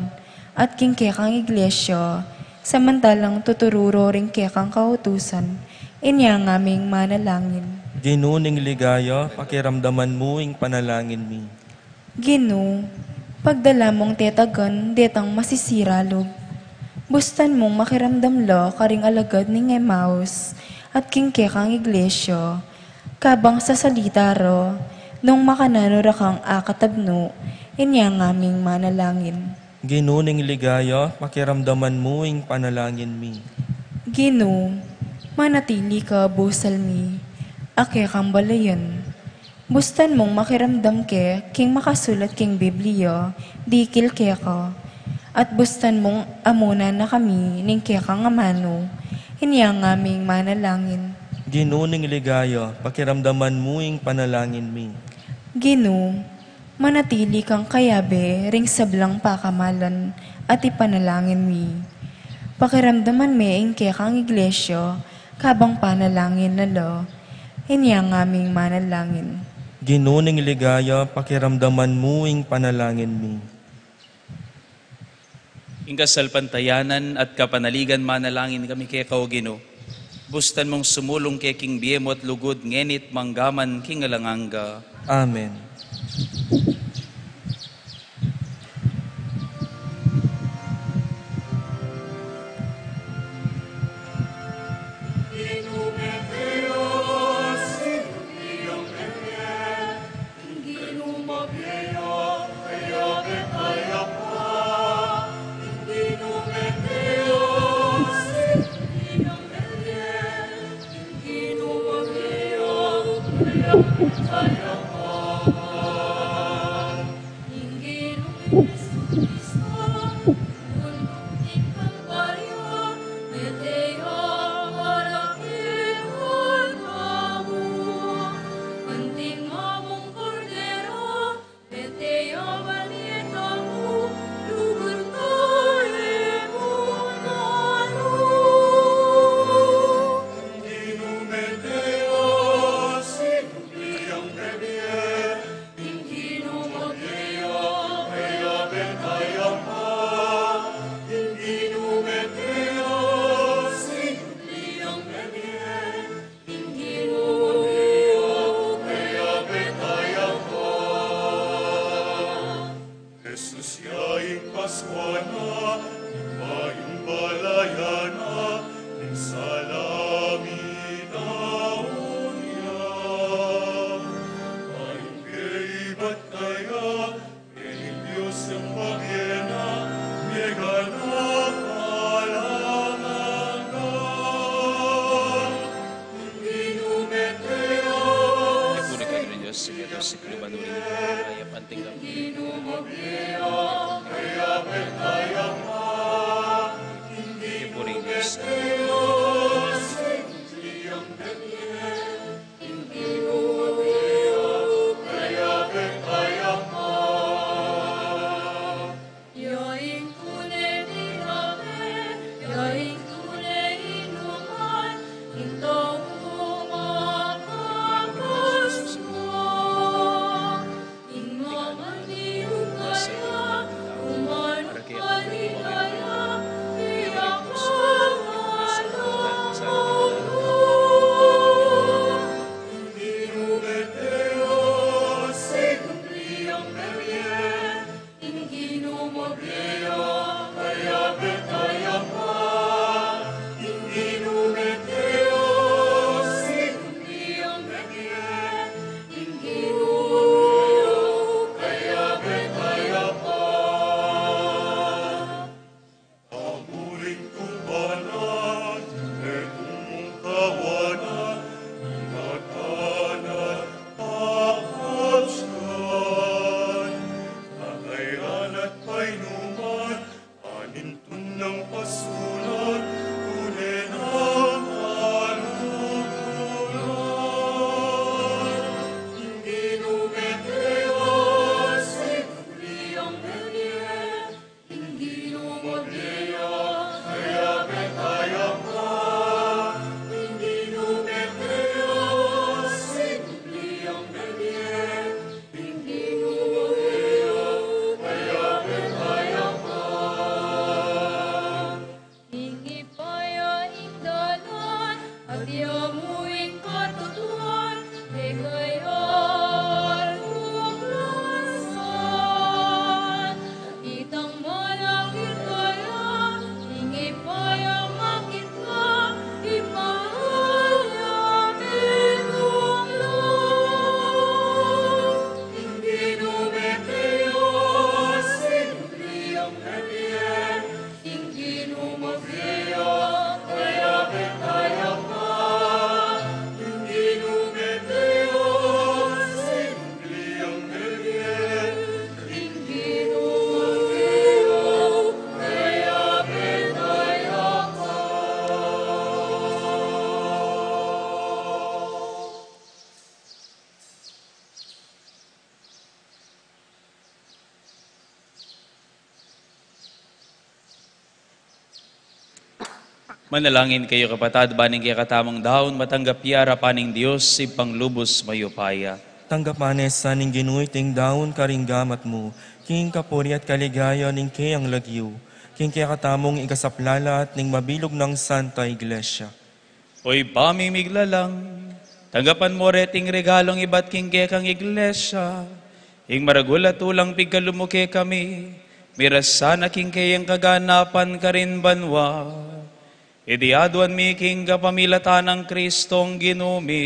F: at king kekang iglesia, samantalang tutururo ring kekang kautusan, inya ngaming manalangin.
A: Ginuning ligaya, pakiramdaman mo ing panalangin mi.
F: Ginoo, pagdala mong tetagan, detang masisiralog. Bustan mong makiramdam la karing alagad ning Emmaus, at king kekang iglesia, kabang sa salita ro, nung makanano ra kang akatabno, inya ngaming manalangin.
A: Ginuning ligaya, pakiramdaman mo ing panalangin mi.
F: Ginoo, manatili ka busal mi, ake kang balayan. Bustan mong makiramdam ke, king makasulat king Biblia, dikil ke ka. At bustan mong amuna na kami, ning ke kang amano, inyang aming manalangin.
A: Ginuning ligaya, pakiramdaman mo ing panalangin mi.
F: Ginoo, manatili kang kayabe, ring sablang pakamalan, at ipanalangin mi. Pakiramdaman mi ing kekang iglesia, kabang panalangin na lo, inyang aming manalangin.
A: Ginuning ligaya, pakiramdaman mo ing panalangin mi.
B: Ing kasalpantayanan at kapanaligan manalangin kami kay Kaugino. Bustan mong sumulong kay King Biemo at lugod ngenit manggaman king alanganga.
A: Amen.
B: Manalangin kayo kapatad, baning kaya katamang daon, matanggap yara paning Diyos, si panglubos mayupaya.
A: Tanggapanes sa ning ginuiting daon karinggamat mo, king kapuri at kaligaya ning kayang lagyo, king kaya katamong ikasaplala at ning mabilog ng Santa Iglesia.
B: Hoy pamimiglalang, Tanggapan mo reting regalong iba't king kang iglesia. Ing maragulat ulang pigkalumuke kami. Miras sana king kayang kaganapan ka rin banwa. Idiaduan mi king kapamilatan ng Kristong ginumi.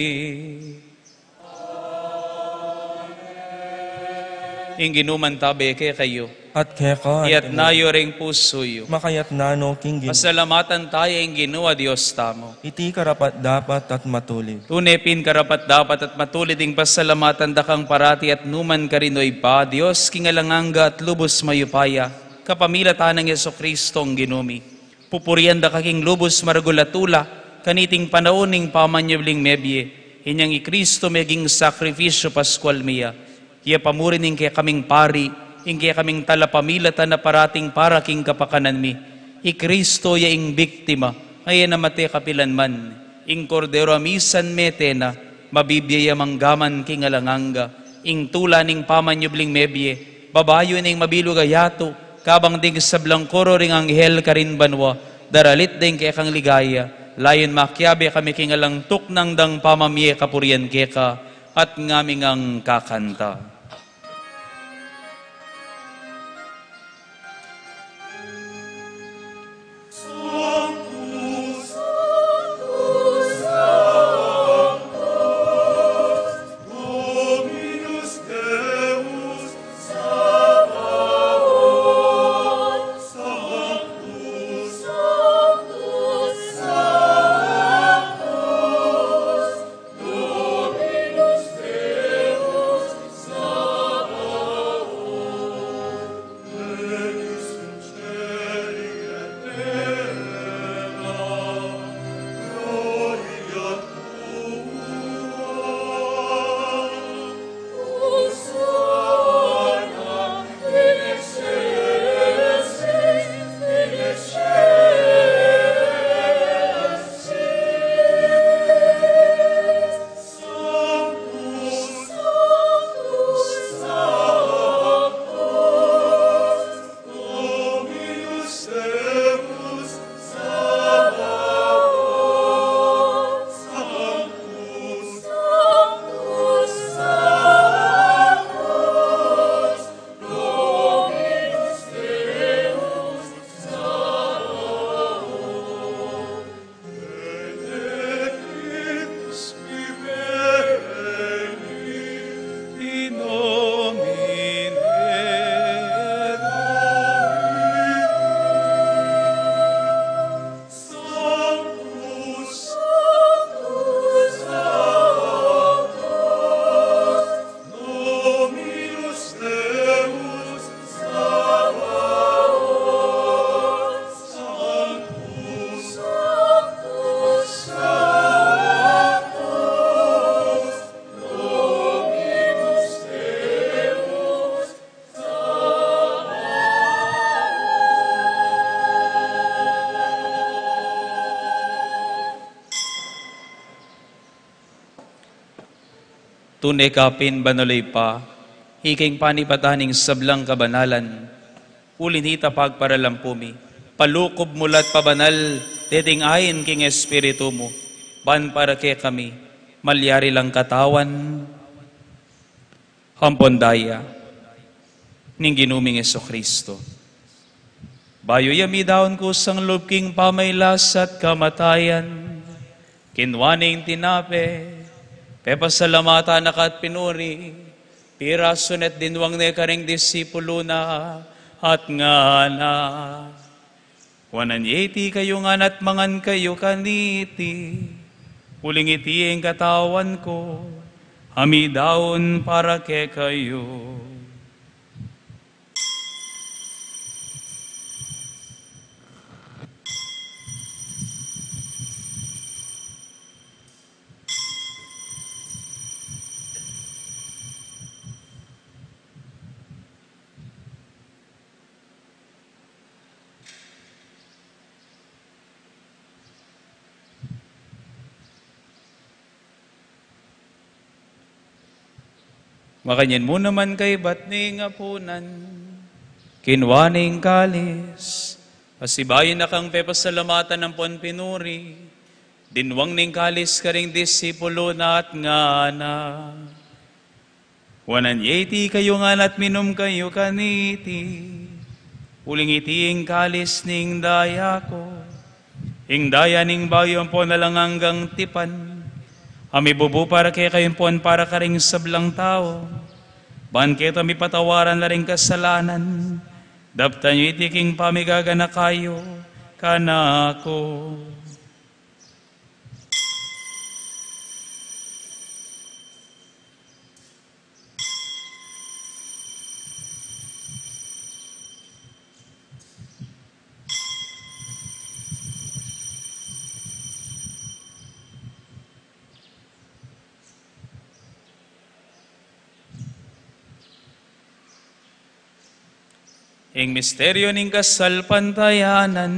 B: Ing ginuman tabi ke kayo.
A: At keka
B: Iyat nayo ring pusoyo.
A: makayat nano king
B: Pasalamatan tayo ing ginawa Diyos tamo.
A: iti karapat dapat at matulid.
B: Tunepin karapat dapat at matulid ing pasalamatan dakang parati at numan karinoy pa, Diyos kingalanganga at lubos mayupaya, kapamilatan ng Yeso Kristong ginumi. Pupurian da kaking lubos maragulatula, kaniting panauning pamanyabling mebye, inyang i Kristo meging sakrifisyo paskwal miya. Iya pamurin ing kaya kaming pari, ing kaya kaming talapamilatan na parating para king kapakanan mi. I Kristo ya ing biktima, ay na mate kapilan man. Ing kordero amisan metena, mabibiyaya manggaman king alanganga. Ing tula ning pamanyubling mebye, babayo ning mabilugayato, kabang ding sa blangkoro ring anghel karin banwa, daralit ding kaya kang ligaya. Layon makyabe kami king alang tuknang dang pamamye kapurian keka, at ngaming ang kakanta. Tunay kapin banaloy pa, hiking panipataning sablang kabanalan, ulinita pagparalampumi, palukob mulat pabanal, teting ayin king espiritu mo, ban para ke kami, malyari lang katawan, hampondaya, ning ginuming Yeso Kristo. Bayo yami daon ko sang lubking pamaylas at kamatayan, kinwaning tinape, pepasalamata na kat pinuri, pirasonet dinwang ne karing disipulo na, at nga na. Wananyeti kayo nga at mangan kayo kaniti, uling iti ang katawan ko, hamidaon para ke kayo. Makanyan mo naman kay batning apunan, kinwaning kalis, asibayin na kang pepasalamatan ng ponpinuri, Dinwang ning kalis karing disipulo na at ngana. Wanan yeti kayo nga at minum kayo kaniti. Uling iti ing kalis ning daya ko. Ing daya ning bayon po na lang hanggang tipan. Ami bubu para kay kayon po para karing sablang tao. Ban keto mi patawaran na ring kasalanan. Daptan nyo iti king pamigagana kayo kanako. Ing misteryo ning kasalpantayanan.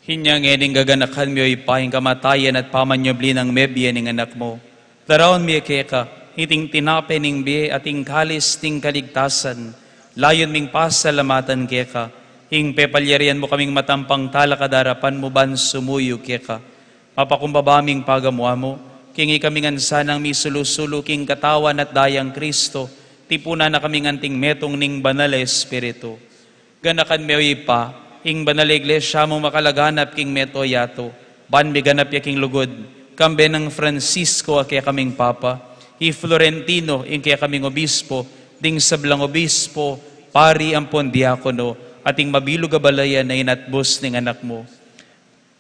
B: Hinyang ening gaganakan mo ipahing kamatayan at pamanyobli ng mebye ning anak mo. Daraon mi keka, hiting tinape ning biye ating kalis ting kaligtasan. Layon ming pasalamatan keka, hing pepalyarian mo kaming matampang tala kadarapan mo ban sumuyo keka. Mapakumbabaming pagamwa mo, kingi kaming ansanang misulusulo king katawan at dayang Kristo, tipuna na kaming anting metong ning banal espiritu. Ganakan mo ipa, ing banal iglesia mo makalaganap king meto yato, ban biganap ya king lugod, kambe ng Francisco a kaya kaming papa, i Florentino ing kaya kaming obispo, ding sablang obispo, pari ampon diakono, ating mabilog abalayan na inatbos ning anak mo.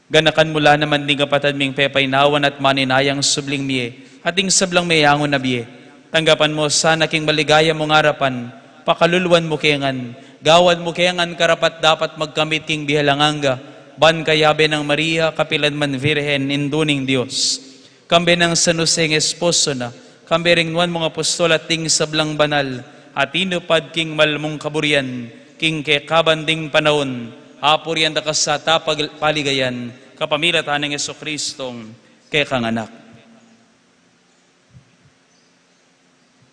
B: Ganakan mula naman ding kapatad ming pepaynawan at maninayang subling miye, ating sablang mayangon na biye. Tanggapan mo sana king maligaya mong harapan, pakaluluan mo kengan, gawan mo kengan karapat dapat magkamit king bihalanganga, ban kayabe ng Maria, kapilan man Virhen, induning Diyos. Kambe ng San Jose ng esposo na, kambe ring nuan mga apostol at ting sablang banal, at inupad king malmong kaburian, king kekabanding panahon, hapurian da kasata paligayan, kapamilatan ng Jesucristong kekanganak.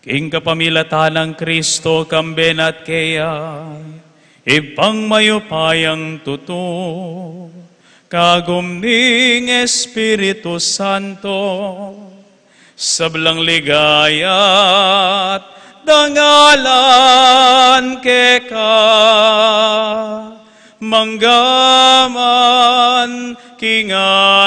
B: King kapamilatan ng Kristo kamben at kaya, ipang mayupayang tuto, kagumning Espiritu Santo, sablang ligayat, dangalan keka, manggaman kingalanganga.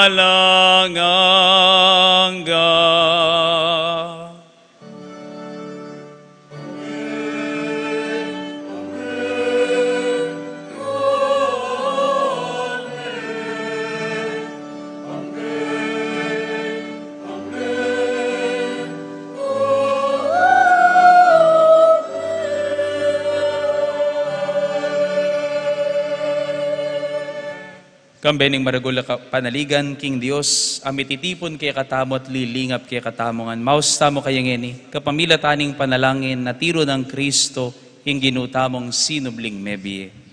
B: Kambening maragula panaligan, King Dios, amititipon kaya katamot, lilingap kaya katamongan. Maus tamo kaya ngeni, kapamilataning panalangin na tiro ng Kristo, yung ginutamong sinubling mebye.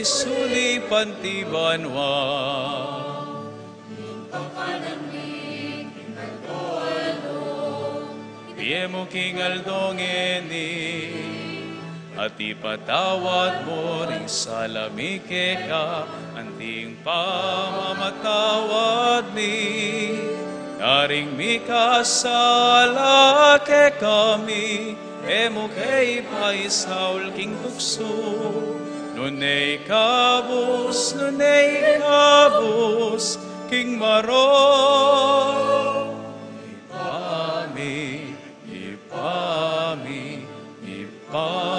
B: Sulipan ti banwa Biye mo kingaldongeni at ipatawad mo rin sa lamike ka anting pamamatawad mi Naring mikasala ke kami emo kay paisaul king tukso, nunay kabus, king maro. Ipami, ipami, ipami.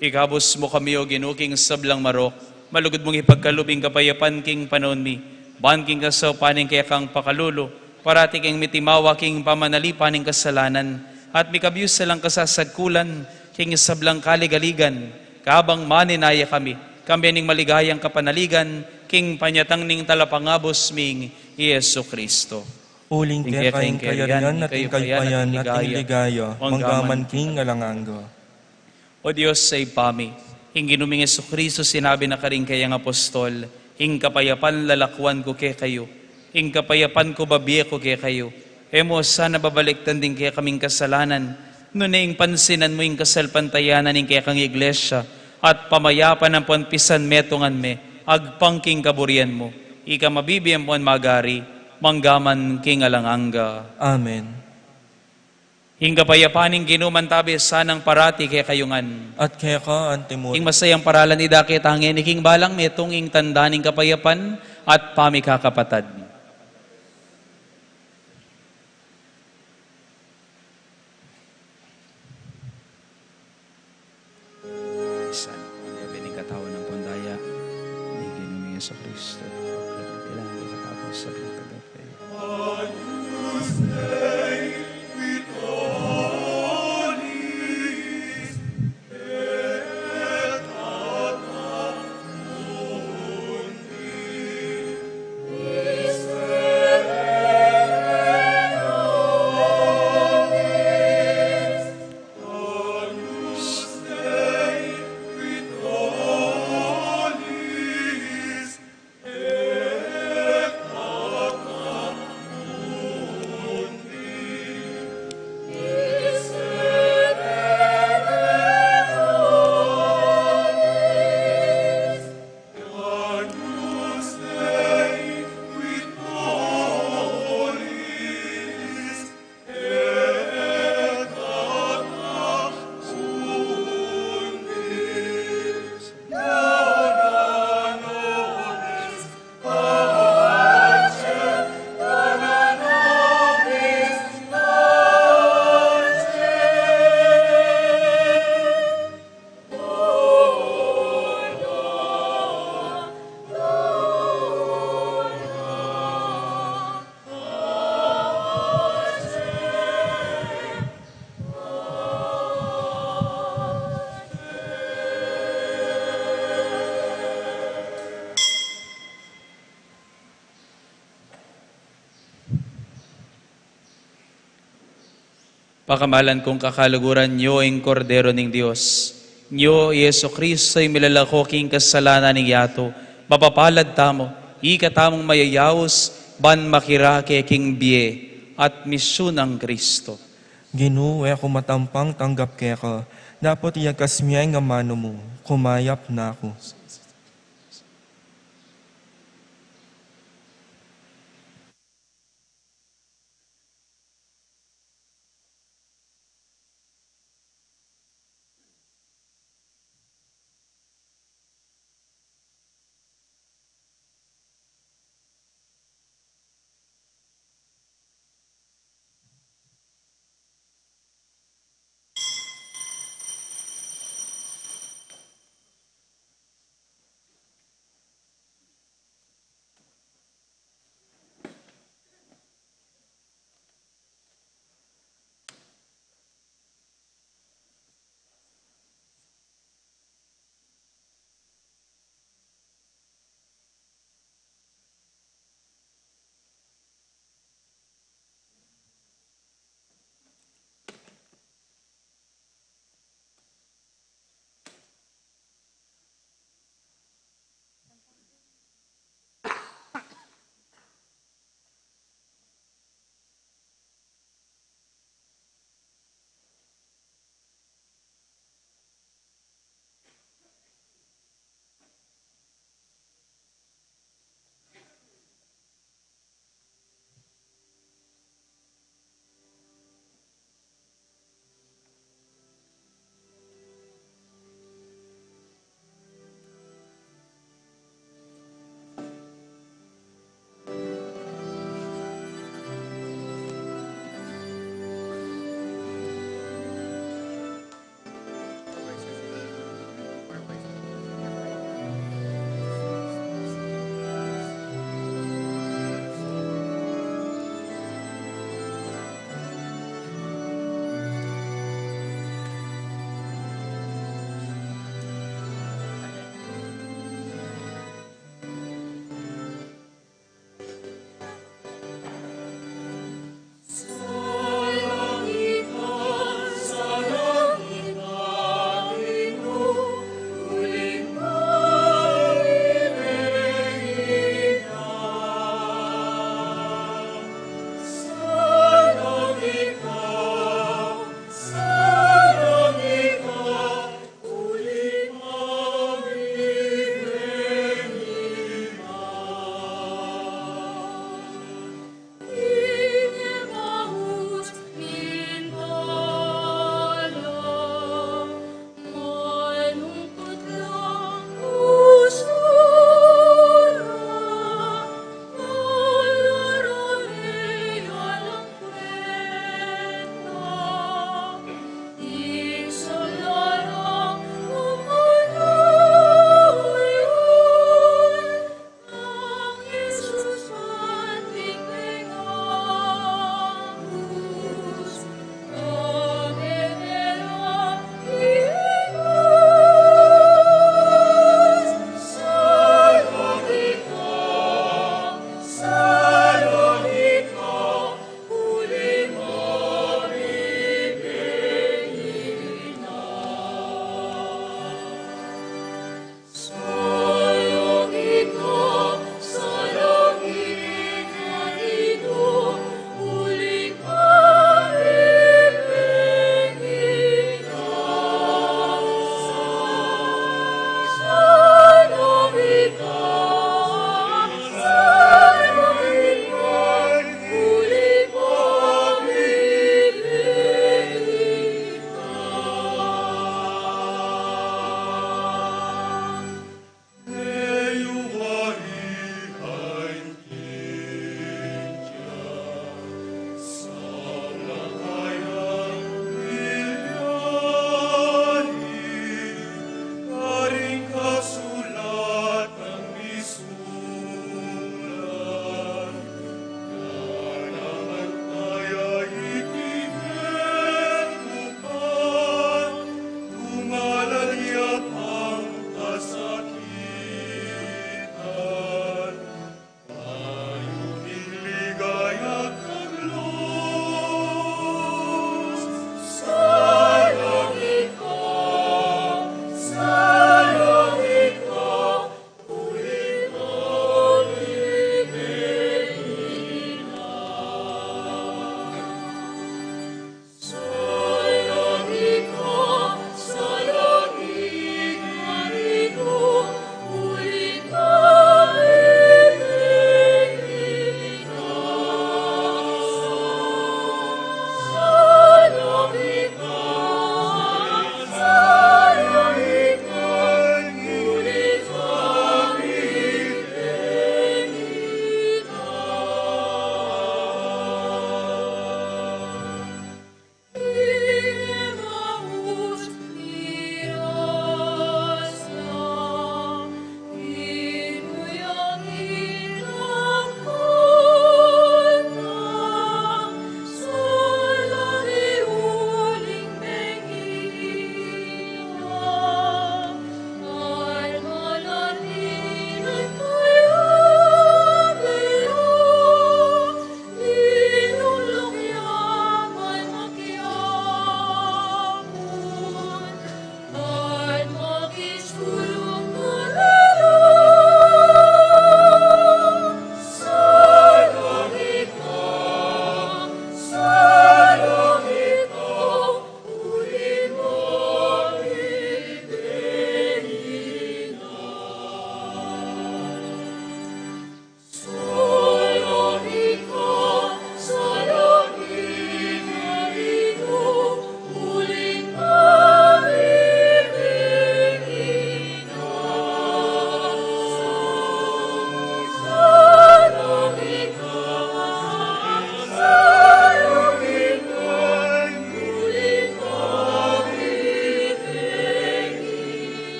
B: Ikabos mo kami o ginuking sablang marok, malugod mong ipagkalubing kapayapan king panon mi, ban king kasaw paning kaya kang pakalulo, parati king mitimawa king pamanalipan ning kasalanan, at mikabyus sa lang kasasagkulan, king sablang kaligaligan, kabang maninaya kami ning maligayang kapanaligan, king panyatang ning talapangabos ming Yesu Kristo.
A: Uling kaya kaing kayarian at kaypayan at ligaya, manggaman king alanganggo.
B: O Diyos sa ipami, hing ginuming Yesu Kristo sinabi na karing kayang apostol, hing kapayapan lalakwan ko kay kayo, hing kapayapan ko babiye ko kay kayo, emo sana babaliktan din kaya kaming kasalanan, nuning pansinan mo yung kasalpantayanan ng kaya kang iglesia, at pamayapan ang panpisan metongan me, agpangking kaburian mo, ika mabibiyang po magari, manggaman king alanganga.
A: Amen.
B: Hing kapayapaning ginuman tabi sanang parati kaya kayungan.
A: At kaya ka, antimod,
B: Ing masayang paralan idakit hangin, iking balang metong ing tandaning kapayapan at pamikakapatad. Isa na po, ang bining katawan ng pundaya, ni ginuming sa Kristo. Kailangan ko katapos sa pagkagapay. Pakamalan kong kakaluguran nyo ang kordero ng Diyos. Nyo, Yeso Kristo, ay milalakoking kasalanan ng yato. Mapapalad tamo, ikatamong mayayawos, ban makirake king biye, at misyon ng Kristo.
A: Ginu, ako matampang tanggap kaya ka, dapat iyagas miya nga mano mo, kumayap na ako.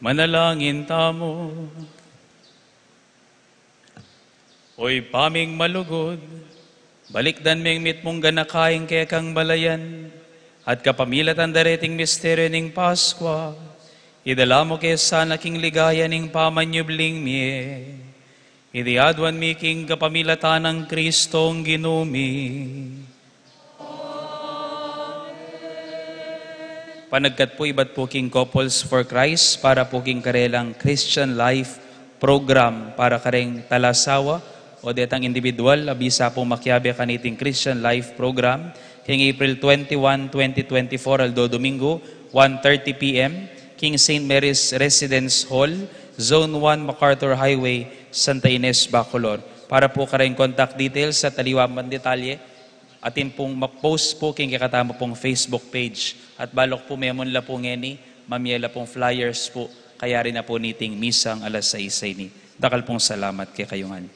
B: Manalangin tamo. Oy paming malugod, balikdan meng mit mong ganakaing kaya kang balayan, at kapamilatan dareting misteryo ning Paskwa, idala mo kaya sana king ligaya ning pamanyubling miye, idiadwan mi king kapamilatan ng Kristong ginumi. Panagkat po iba't po king Couples for Christ para po king karelang Christian Life Program para kareng talasawa o detang individual abisa po makyabe kaniting Christian Life Program king April 21, 2024 aldo Domingo 1:30 p.m. King St. Mary's Residence Hall, Zone 1 MacArthur Highway, Santa Ines, Bacolod. Para po kareng contact details sa taliwa man detalye atin pong ma-post po king kakatama pong Facebook page. At balok po memon la po ngeni, mamiyela pong flyers po, kaya rin na po niting misang alas 6 ni. Dakal pong salamat kay kayungan.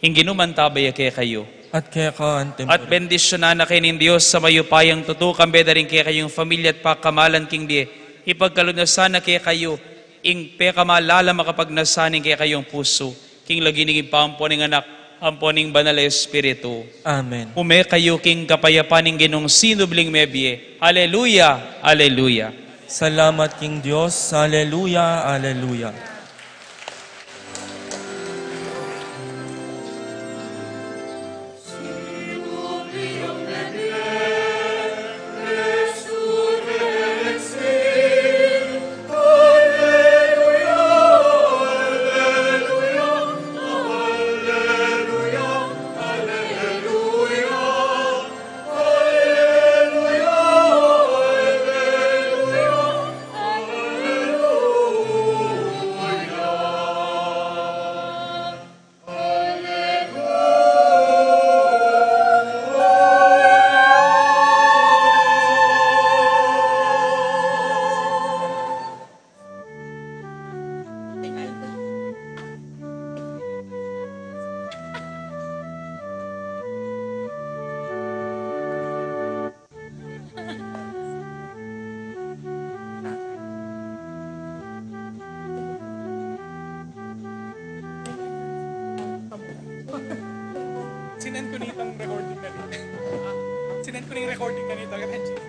B: Hinginuman tabay kay kayo.
A: At kaya ka antem.
B: At bendisyonan na kayo ng Diyos sa mayupayang tutukan beda rin kay kayong pamilya at pakamalan king di. Ipagkalunasan na kay kayo, ing pekamalala makapagnasanin kay kayong puso, king lagi ning ipamponing anak, amponing banal na Espiritu.
A: Amen.
B: Ume kayo king kapayapan ng ginong sinubling mebye. Aleluya, aleluya.
A: Salamat King Diyos. Alleluia, alleluia.
G: Sinend ko nitong recording na rin. Sinend ko na yung recording na nito.